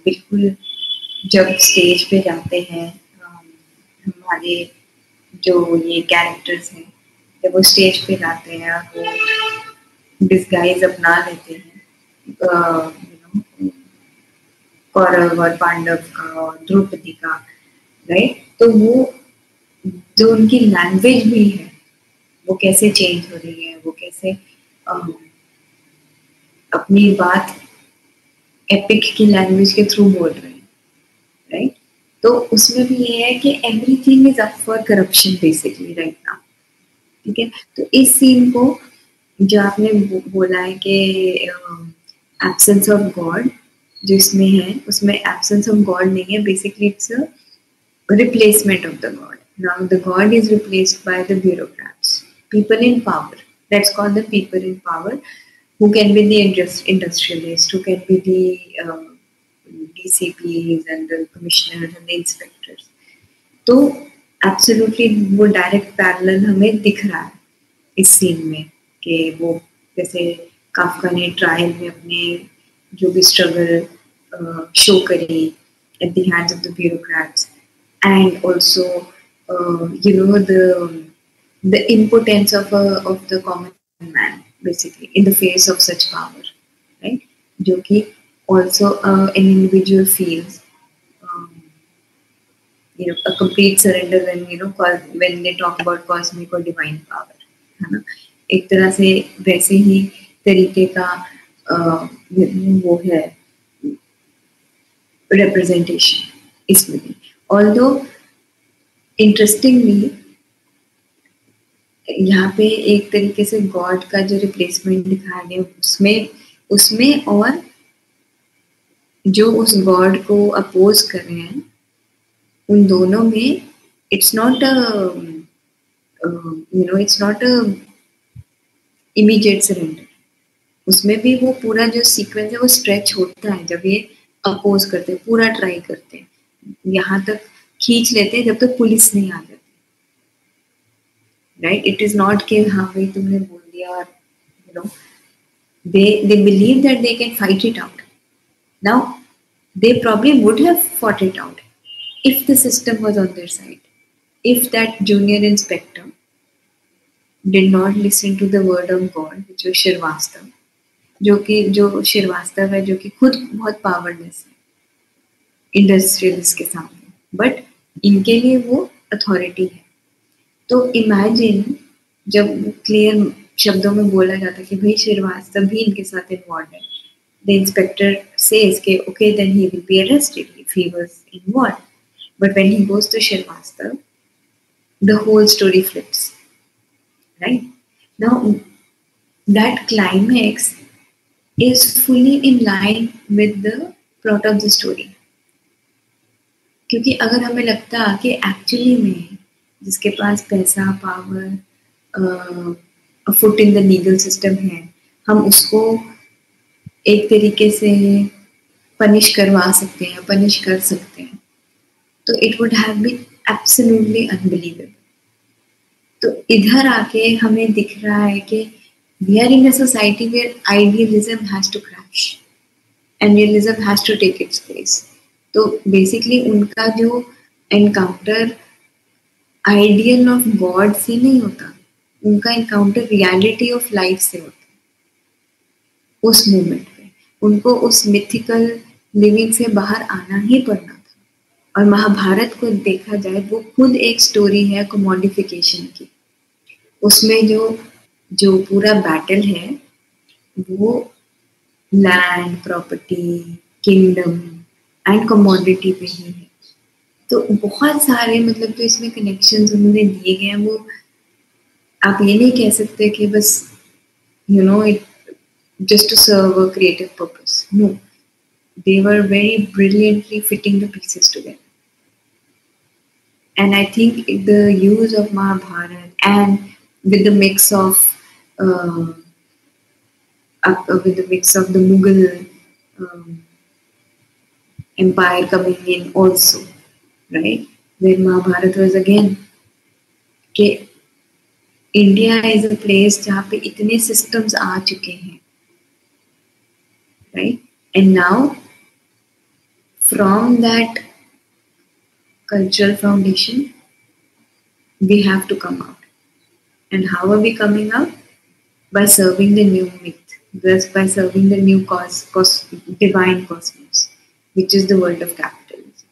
बिल्कुल जब स्टेज पे जाते हैं, हमारे जो ये कैरेक्टर्स हैं, जब वो स्टेज पे जाते हैं वो डिस्गाइज अपना लेते हैं, कौरव और पांडव का और द्रौपदी का, राइट? तो वो जो उनकी लैंग्वेज भी है वो कैसे चेंज हो रही है, वो कैसे अपनी बात एपिक की लैंग्वेज के थ्रू बोल रहे हैं, राइट? तो उसमें भी ये है कि everything is up for corruption basically right now, ठीक है? तो इस सीन को जो आपने बोला है कि एब्सेंस ऑफ गॉड जो इसमें है, उसमें एब्सेंस ऑफ गॉड नहीं है, basically it's a replacement of the god. Now the god is replaced by the bureaucrats, people in power. Let's call them people in power, who can be the industrialists, who can be the DCPs and the commissioners and the inspectors. तो absolutely वो direct parallel हमें दिख रहा है इस scene में, कि वो जैसे काफका ने ट्रायल में अपने जो भी स्ट्रगल शो करी at the hands of the bureaucrats, and also the impotence of the common man basically in the face of such power, right? जो कि also an individual feels a complete surrender when they talk about cosmic or divine power, है ना? एक तरह से वैसे ही तरीके का वो है representation इसमें भी। Although interestingly यहाँ पे एक तरीके से गॉड का जो रिप्लेसमेंट दिखाया गया उसमें और जो उस गॉड को अपोज कर रहे हैं उन दोनों में it's not a immediate surrender। उसमें भी वो पूरा जो सीक्वेंस है वो स्ट्रेच होता है जब ये अपोज करते हैं, पूरा ट्राई करते हैं, यहाँ तक खींच लेते हैं जब तक पुलिस नहीं आ जाती, राइट? इट इज नॉट कि हाँ भाई तुमने बोल दिया और they believe that they can fight it out. Now they probably would have fought it out if the system was on their side, if that junior inspector did not listen to the word of God, which was Srivastava, जो श्रीवास्तव है, जो कि खुद बहुत powerless है industrialist के सामने, but इनके लिए वो अथॉरिटी है। तो इमेजिन जब क्लियर शब्दों में बोला जाता कि भाई श्रीवास्तव भी इनके साथ इन्वॉल्व है, द इंस्पेक्टर सेज के okay then he will be arrested if he was involve, but when he goes to Srivastava the whole story flips, right? Now that climax is fully in line with the plot of the story, क्योंकि अगर हमें लगता कि actually में जिसके पास पैसा, power, foot in the legal system है, हम उसको एक तरीके से पनिश करवा सकते हैं, पनिश कर सकते हैं, तो it would have been absolutely unbelievable. तो इधर आके हमें दिख रहा है कि we are in a society where idealism has to crash, and realism has to take its place. तो बेसिकली उनका जो एनकाउंटर आइडियल ऑफ गॉड से नहीं होता, उनका एनकाउंटर रियलिटी ऑफ लाइफ से होता है। उस मोमेंट पे उनको उस मिथिकल लिविंग से बाहर आना ही पड़ना था। और महाभारत को देखा जाए वो खुद एक स्टोरी है कमोडिफिकेशन की। उसमें जो पूरा बैटल है वो land, property, kingdom and commodity पे ही है। तो बहुत सारे मतलब जो इसमें कनेक्शंस उन्होंने दिए गए हैं, वो आप ये नहीं कह सकते कि बस it just to serve a creative purpose. No, they were very brilliantly fitting the pieces together. And I think the use of Mahabharata and with the mix of the Mughal empire coming in also, right? Where Mahabharata was again कि India is a place जहाँ पे इतने systems आ चुके हैं, right? And now from that cultural foundation we have to come out. And how are we coming out? By serving the new myth, thus by serving the new divine cosmos, which is the world of capitalism,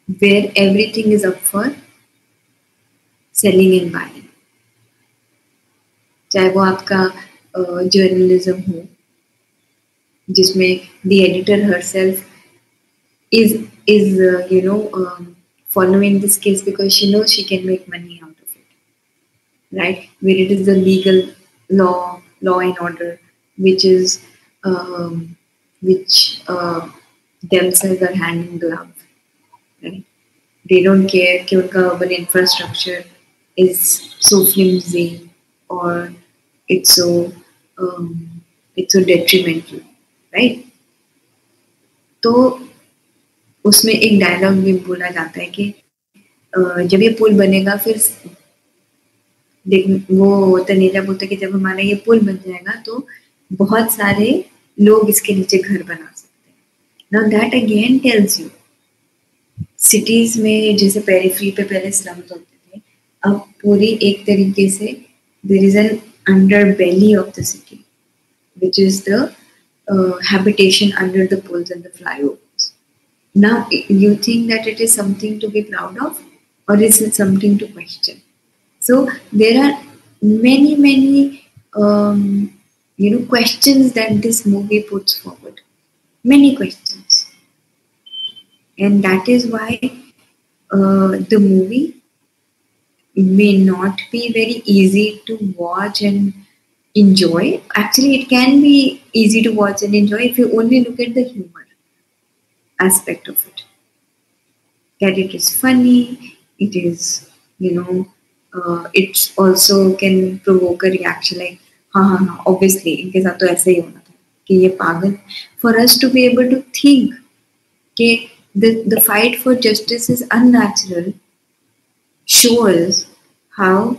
where everything is up for selling and buying. चाहे वो आपका journalism हो जिसमें the editor herself is following this case because she knows she can make money out of it, right? Where it is the legal law and order which themselves are hand in glove, right? They don't care कि उनका urban infrastructure is so flimsy or it's so detrimental, right? तो उसमें एक dialogue भी बोला जाता है कि जब ये पुल बनेगा फिर वो तनीला बोलता है कि जब हमारा ये पुल बन जाएगा तो बहुत सारे लोग इसके नीचे घर बना सकते हैं। Now that again tells you cities में जैसे पेरिफेरी पे पहले स्लम्स होते थे, अब पूरी एक तरीके से there is an underbelly of the city which is the habitation under the pools and the flyovers. Now, you think that it is something to be proud of, or is it something to question? So there are many questions that this movie puts forward. Many questions, and that is why the movie may not be very easy to watch and enjoy. Actually, it can be easy to watch and enjoy if you only look at the humor aspect of it. That it is funny, it is, it also can provoke a reaction like, हाँ, obviously, इनके साथ तो ऐसे ही होना था कि ये पागल. For us to be able to think कि the fight for justice is unnatural shows how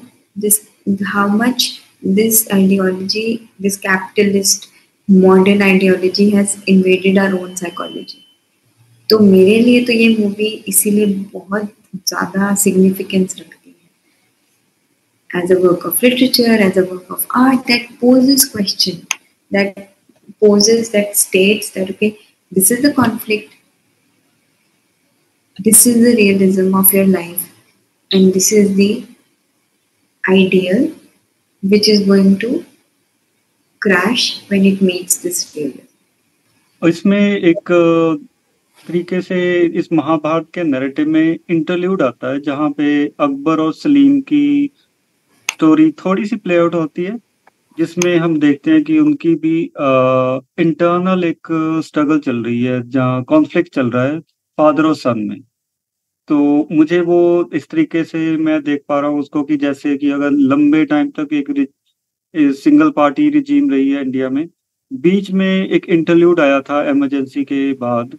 much this ideology, this capitalist modern ideology has invaded our own psychology. तो मेरे लिए तो ये मूवी इसीलिए बहुत ज़्यादा significance रखती है as a work of literature, as a work of art that poses question, that states that okay, this is the conflict, this is the realism of your life, and this is the ideal which is going to crash when it meets this failure. इसमें एक तरीके से इस महाभारत के narrative में interlude आता है जहाँ पे अकबर और सलीम की स्टोरी थोड़ी सी प्ले आउट होती है, जिसमें हम देखते हैं कि उनकी भी इंटरनल एक स्ट्रगल चल रही है, जहाँ कॉन्फ्लिक्ट चल रहा है फादर और सन में। तो मुझे वो इस तरीके से मैं देख पा रहा हूँ उसको कि जैसे कि अगर लंबे टाइम तक एक सिंगल पार्टी रिजीम रही है इंडिया में, बीच में एक इंटरल्यूड आया था इमरजेंसी के बाद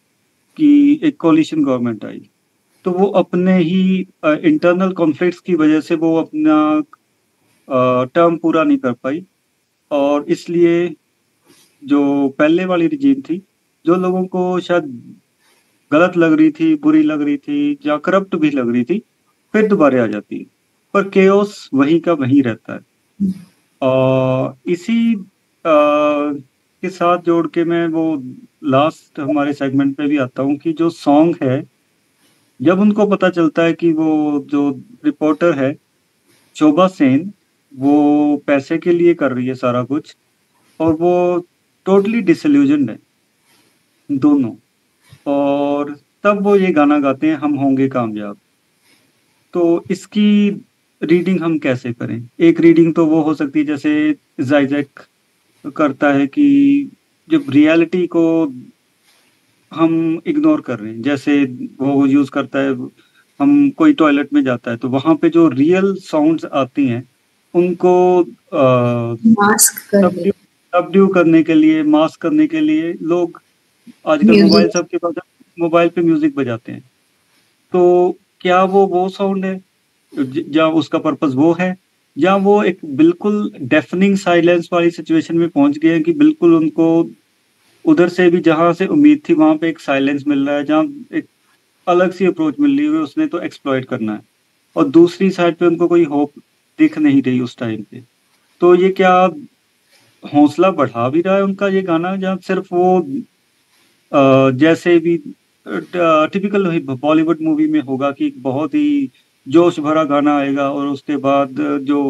कि एक कोलिशन गवर्नमेंट आई, तो वो अपने ही इंटरनल कॉन्फ्लिक्ट्स की वजह से वो अपना टर्म पूरा नहीं कर पाई, और इसलिए जो पहले वाली रिजीम थी, जो लोगों को शायद गलत लग रही थी, बुरी लग रही थी या करप्ट भी लग रही थी, फिर दोबारा आ जाती है। पर केओस वहीं का वहीं रहता है। और इसी के साथ जोड़ के मैं वो लास्ट हमारे सेगमेंट पे भी आता हूँ कि जो सॉन्ग है, जब उनको पता चलता है कि वो जो रिपोर्टर है शोभा सेन, वो पैसे के लिए कर रही है सारा कुछ, और वो टोटली डिसल्यूजन्ड है दोनों, और तब वो ये गाना गाते हैं, हम होंगे कामयाब। तो इसकी रीडिंग हम कैसे करें? एक रीडिंग तो वो हो सकती है जैसे जाइजैक करता है कि जब रियलिटी को हम इग्नोर कर रहे हैं, जैसे वो यूज करता है, हम कोई टॉयलेट में जाता है तो वहां पे जो रियल साउंड्स आती हैं उनको मास्क कर दे सबड्यू सबड्यू करने के लिए, मास्क करने के लिए लोग आजकल मोबाइल, म्यूजिक। सबके पास मोबाइल पे म्यूजिक बजाते हैं। तो क्या वो साउंड है, या उसका पर्पस वो है, या वो एक बिल्कुल डेफनिंग साइलेंस वाली सिचुएशन में पहुंच गए हैं कि बिल्कुल उनको उधर से भी जहां से उम्मीद थी वहां पे एक साइलेंस मिल रहा है, जहां एक अलग सी अप्रोच मिल रही है, उसने तो एक्सप्लॉइट करना है, और दूसरी साइड पे उनको कोई होप दिख नहीं रही उस टाइम पे। तो ये क्या हौसला बढ़ा भी रहा है उनका ये गाना, जहाँ सिर्फ वो जैसे भी टिपिकल बॉलीवुड मूवी में होगा कि बहुत ही जोश भरा गाना आएगा और उसके बाद जो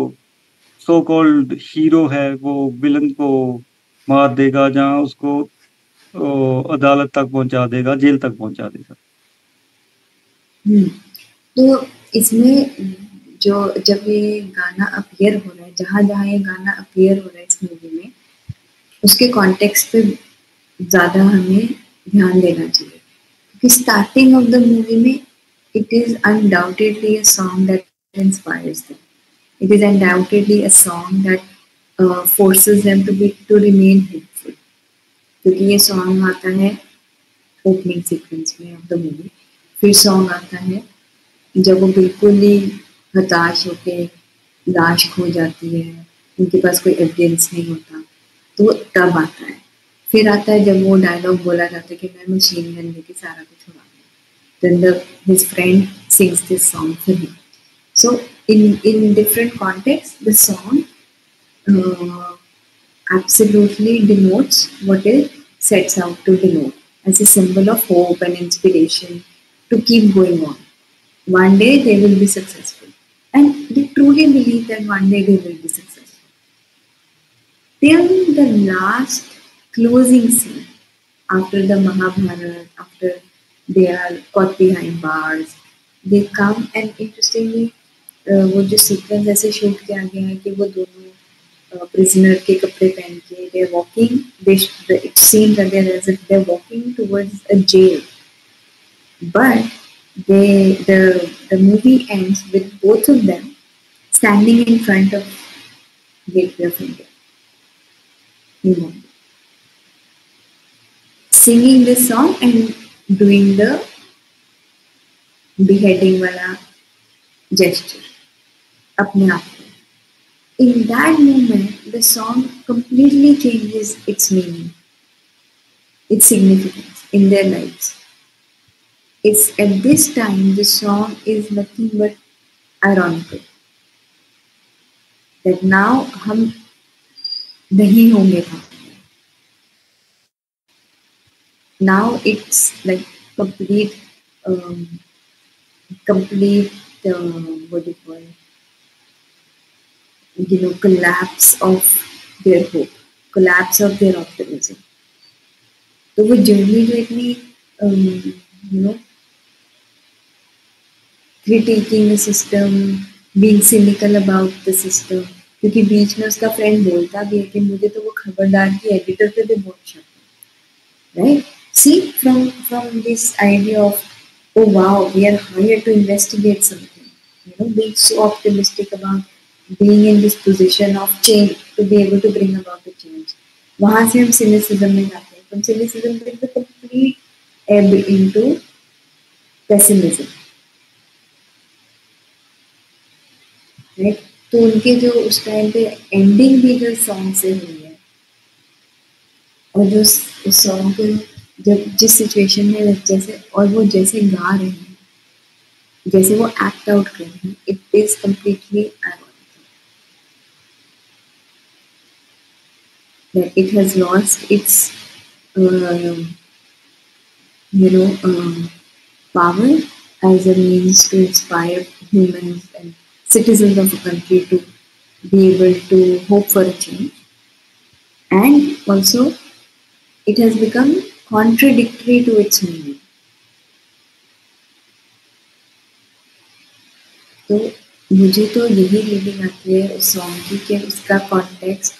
सो कॉल्ड हीरो है वो विलन को मार देगा, जहाँ उसको अदालत तक पहुंचा देगा, जेल तक पहुंचा देगा। तो इसमें जो जब ये गाना अपीयर हो रहा है, जहाँ जहाँ ये गाना अपीयर हो रहा है इस मूवी में, उसके कॉन्टेक्स्ट पे ज़्यादा हमें ध्यान देना चाहिए, क्योंकि स्टार्टिंग ऑफ द मूवी में it is undoubtedly a song that inspires them. It is undoubtedly a song that forces them to remain hopeful. क्योंकि ये सॉन्ग आता है ओपनिंग सीक्वेंस में ऑफ द मूवी, फिर सॉन्ग आता है जब वो बिल्कुल ही हताश होके लाश खो जाती है, उनके पास कोई एविडेंस नहीं होता, तो तब आता है। फिर आता है जब वो डायलॉग बोला जाता है कि मैं मशीन गन लेके सारा कुछ उड़ा दूँ। Then his friend sings this song for him. So in different contexts, the song uh, absolutely denotes what it sets out to denote as a symbol of hope and inspiration to keep going on. One day they will be successful, and they truly believe that one day they will be successful. Till the last closing scene after the Mahabharata, after they are caught behind bars, they come and interestingly वो जो sequence ऐसे shoot किया गया है कि वो दोनों prisoner के कपड़े पहन के they are walking, it seems that they are walking towards a jail, but the movie ends with both of them standing in front of Gateway of India, New Mumbai, singing this song and doing the beheading wala gesture अपने आप में. In that moment, the song completely changes its meaning, its significance in their lives. It's at this time the song is nothing but ironical. That now हम नहीं होंगे वहाँ. Now it's like complete, complete what do you call it? Collapse of their hope, collapse of their optimism. तो वो journey जो इतनी critiquing the system, being cynical about the system, क्योंकि बीच में उसका फ्रेंड बोलता भी है कि मुझे तो वो खबरदार की एडिटर पे भी बहुत शक है, right? See, from this idea of, oh wow, we are hired to investigate something, being so optimistic about being in this position of change, to be able to bring about the change. वहाँ से हम cynicism में जाते हैं, from cynicism there is a complete ebb into pessimism, right? तो उनके जो उस टाइम पे एंडिंग भी जो सॉन्ग से हुई है, और जो उस सॉन्ग को जब जिस सिचुएशन में जैसे और वो जैसे गा रहे हैं, जैसे वो एक्ट आउट कर रहे हैं, it is completely that it has lost its you know power as a means to inspire humans and citizens of a country to be able to hope for a change, and also it has become contradictory to its meaning. तो मुझे तो यही reading आती है उस song की कि उसका कॉन्टेक्स्ट,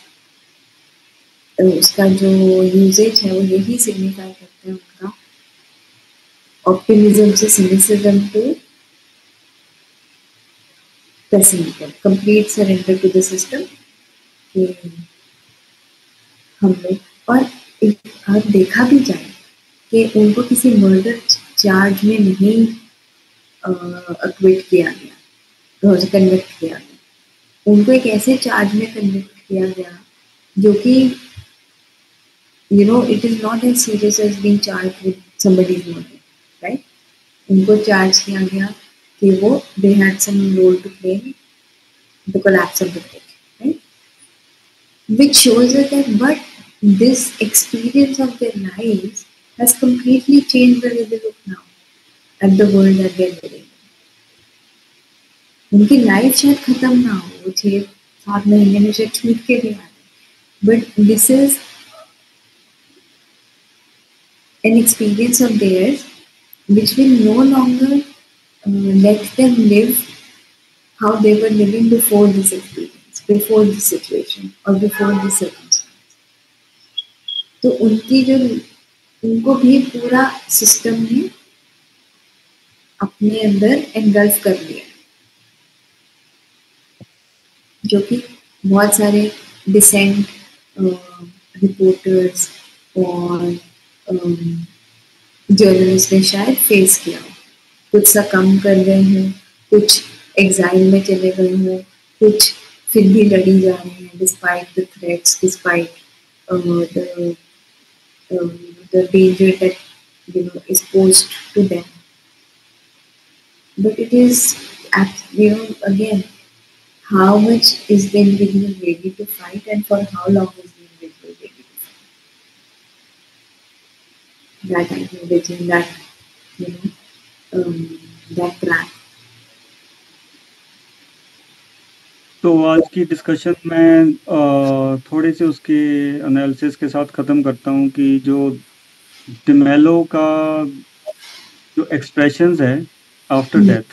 उसका जो यूजेज है वो यही सिग्निफाई करता है उनका ऑप्टिमिज्म से cynicism to pessimism, complete surrender to the system कि हम लोग। और आप देखा भी जाए कि उनको किसी मर्डर चार्ज में नहीं अक्विट किया गया, कन्विक्ट किया गया, उनको एक ऐसे चार्ज में कन्विक्ट किया गया जो कि it is not as serious as being charged with somebody's murder, right? उनको चार्ज किया गया कि वो they had some role to play in the collapse of the bridge, right? Which shows us that but this experience of their lives has completely changed the way they look now at the world that they're living in. उनकी life शायद खत्म ना हो, वो 6-7 महीने में शायद छूट के भी आ रहे, but this is an experience of theirs which will no longer let them live how they were living before this experience, before this situation or before this circumstance. तो उनकी जो उनको भी पूरा सिस्टम ने अपने अंदर एनगल्फ कर लिया, जो कि बहुत सारे डिसेंट रिपोर्टर्स और जर्नलिस्ट ने शायद फेस किया। कुछ सकम कर गए हैं, कुछ एग्जाइल में चले गए हैं, कुछ फिर भी लड़ी जा रहे हैं despite the threats, despite the danger that is posed to them. But it is again, how much is the individual ready to fight and for how long is the individual ready to fight? That I think within that that trap. तो आज की discussion में थोड़े से उसके analysis के साथ ख़त्म करता हूँ कि जो डिमेलो का जो एक्सप्रेशंस है आफ्टर डेथ,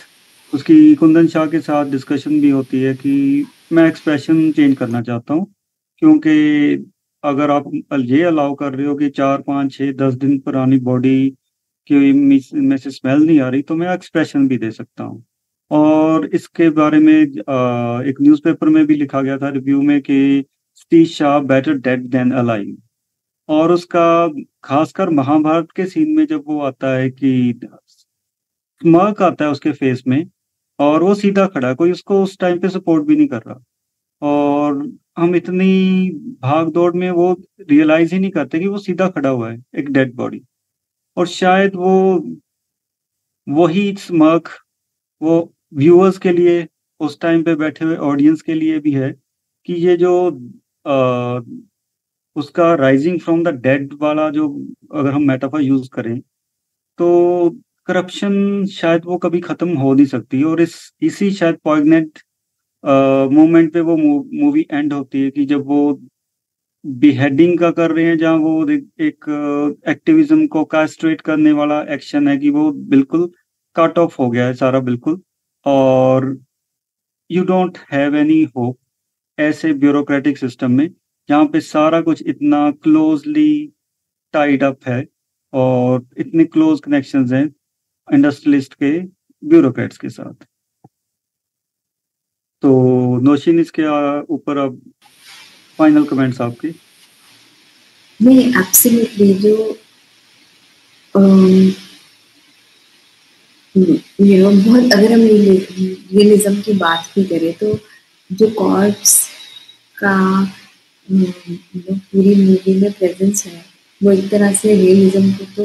उसकी कुंदन शाह के साथ डिस्कशन भी होती है कि मैं एक्सप्रेशन चेंज करना चाहता हूँ, क्योंकि अगर आप ये अलाउ कर रहे हो कि 4, 5, 6, 10 दिन पुरानी बॉडी की में से स्मेल नहीं आ रही, तो मैं एक्सप्रेशन भी दे सकता हूँ। और इसके बारे में एक न्यूज़पेपर में भी लिखा गया था रिव्यू में कि Satish Shah better dead than alive. और उसका खासकर महाभारत के सीन में जब वो आता है कि स्मार्क आता है उसके फेस में और वो सीधा खड़ा, कोई उसको उस टाइम पे सपोर्ट भी नहीं कर रहा, और हम इतनी भाग दौड़ में वो रियलाइज ही नहीं करते कि वो सीधा खड़ा हुआ है एक डेड बॉडी। और शायद वो वही स्मार्क वो व्यूअर्स के लिए, उस टाइम पे बैठे हुए ऑडियंस के लिए भी है कि ये जो उसका राइजिंग फ्रॉम द डेड वाला जो अगर हम मेटाफर यूज करें तो करप्शन शायद वो कभी खत्म हो नहीं सकती। और इसी शायद पॉइगनेंट मोमेंट पे वो मूवी एंड होती है कि जब वो बिहेडिंग का कर रहे हैं, जहाँ वो एक एक्टिविज्म को कास्ट्रेट करने वाला एक्शन है कि वो बिल्कुल कट ऑफ हो गया है सारा बिल्कुल, और you don't have any hope ऐसे ब्यूरोक्रेटिक सिस्टम में जहाँ पे सारा कुछ इतना क्लोजली टाइड अप है और इतने क्लोज कनेक्शंस हैं इंडस्ट्रियलिस्ट के ब्यूरोक्रेट्स के साथ। तो नौशीन, इसके ऊपर अब फाइनल कमेंट्स आपके। नहीं, एब्सोल्युटली, जो बहुत अगर हम रियलिज्म की बात भी करें तो जो कॉर्प्स का पूरी मूवी में प्रेजेंस है वो एक तरह से रियलिज्म को तो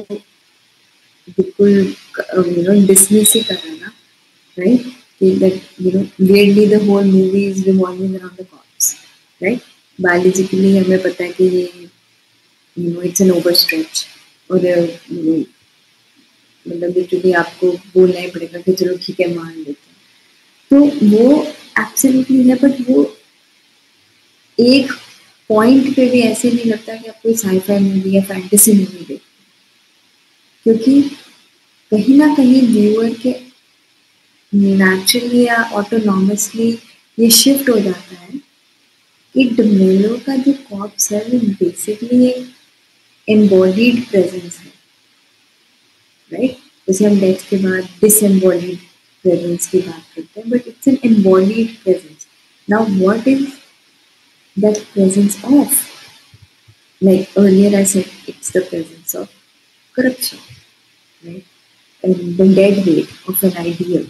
बिल्कुल डिसमिस ही कर रहा है ना, right? That weirdly the whole movie is revolving around the cops, right? Biologically हमें पता है कि ये it's an overstretch और मतलब लिटरली आपको बोलना ही पड़ेगा कि चलो ठीक है मान लेते हैं, तो वो एब्सोल्युटली है, बट वो एक पॉइंट पे भी ऐसे नहीं लगता कि आप कोई साईफाई मूवी या फैंटेसी मूवी देखते, क्योंकि कहीं ना कहीं व्यूअर के नेचुरली या ऑटोनॉमसली ये शिफ्ट हो जाता है कि डमेलो का जो कॉप्स है वो बेसिकली एक एम्बॉडीड प्रेजेंस है, राइट? जैसे हम डेथ के बाद डिसएम्बॉडीड प्रेजेंस की बात करते हैं, but it's an embodied presence. Now what is that presence of? Like earlier I said, it's the presence of corruption, right? And the dead weight of an ideal,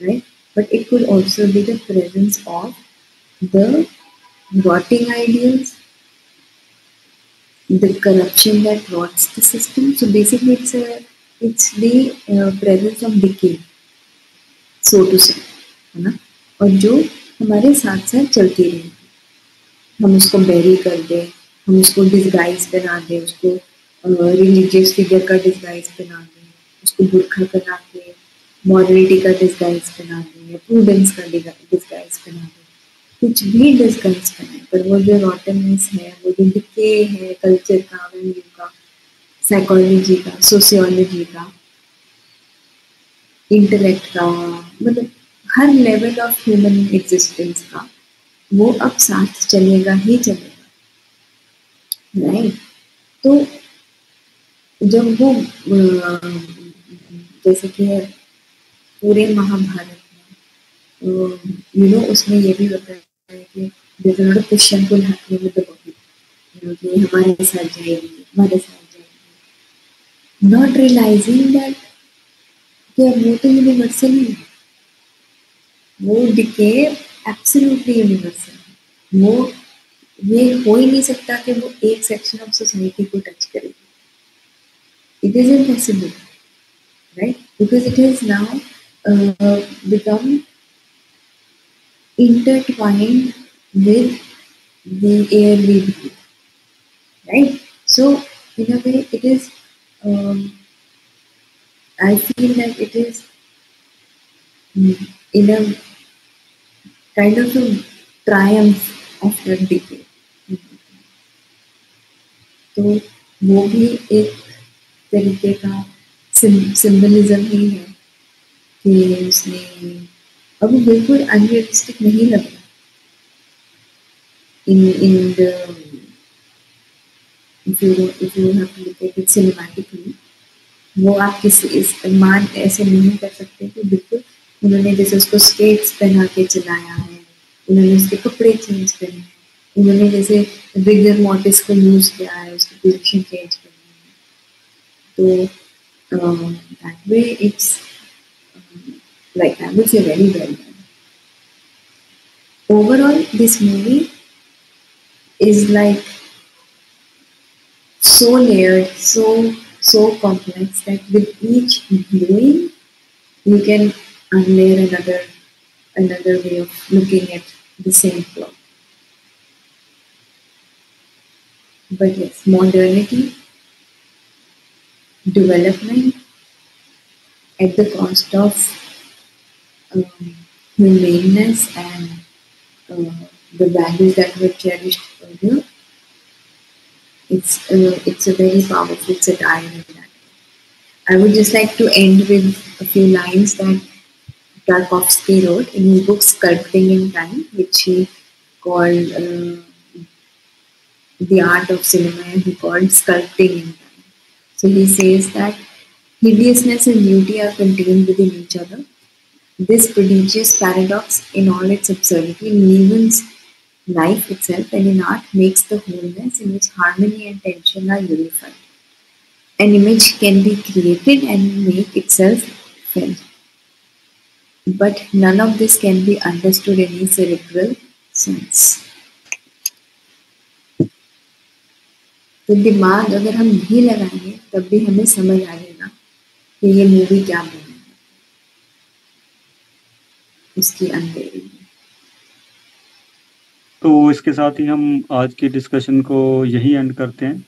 right? But it could also be the presence of the rotting ideals, the corruption that rots the system. So basically, it's the presence of decay, so to say, है ना? और जो हमारे साथ साथ चलती रहेगी, हम उसको बेरी कर दें, हम उसको डिस्गाइज बना दें, उसको रिलीजियस फिगर का डिस्गाइज बना दें, उसको बुरखा बना के मॉरलिटी का डिस्गाइज बना दें या प्रूडेंस का डिस्गाइज बना दें, कुछ भी डिस्गाइज बनाए, पर वो जो रॉटननेस है, वो जो डिके है कल्चर का, वैल्यू का, साइकोलॉजी का, सोशियोलॉजी का, इंटेलेक्ट का, मतलब हर लेवल ऑफ ह्यूमन एग्जिस्टेंस का, वो अब साथ चलेगा ही चलेगा, राइट? तो जब वो जैसे कि पूरे महाभारत में उसमें ये भी होता है कि push and pull happening with the body, कि हमारे साथ जाएगी, हमारे साथ जाएगी, नॉट रियलाइजिंग दैट कि वो तो यूनिवर्सल ही है, वो डिके एब्सोल्युटली यूनिवर्सल है, वो ये हो ही नहीं सकता कि वो एक सेक्शन ऑफ सोसाइटी को टच करेगी. It is impossible, right? Because it has now become intertwined with the air we breathe, right? So in a way, it is. I feel like it is in a kind of a triumph of that decay. तो वो भी एक तरीके का symbolism ही है कि उसने अब बिल्कुल अनरियलिस्टिक नहीं लग रहा in the if you have to look at it cinematically, वो आप किसी इस्तेमाल ऐसे नहीं कर सकते कि बिल्कुल उन्होंने जैसे उसको स्केट्स पहना के चलाया है, उन्होंने उसके कपड़े चेंज करे हैं, उन्होंने जैसे रिगर मोटिस को यूज किया है, उसकी पोजीशन चेंज करनी है, तो that way it's like I would say very well done. Overall, this movie is like so layered, so complex that with each viewing you can unlayer another way of looking at the same plot. But yes, modernity, development at the cost of humaneness and the values that were cherished earlier. It's a very powerful satire in that. I would just like to end with a few lines that Tarkovsky wrote in his book Sculpting in Time, which he called the art of cinema, and he called Sculpting in Time. So he says that hideousness and beauty are contained within each other. This prodigious paradox in all its absurdity leavens life itself, and in art makes the wholeness in which harmony and tension are unified. An image can be created and make itself felt, but none of this can be understood in a cerebral sense. तो दिमाग अगर हम नहीं लगाएंगे तब भी हमें समझ आ जाएगा कि ये मूवी क्या बोल है उसकी अंधेरी में। तो इसके साथ ही हम आज की डिस्कशन को यही एंड करते हैं।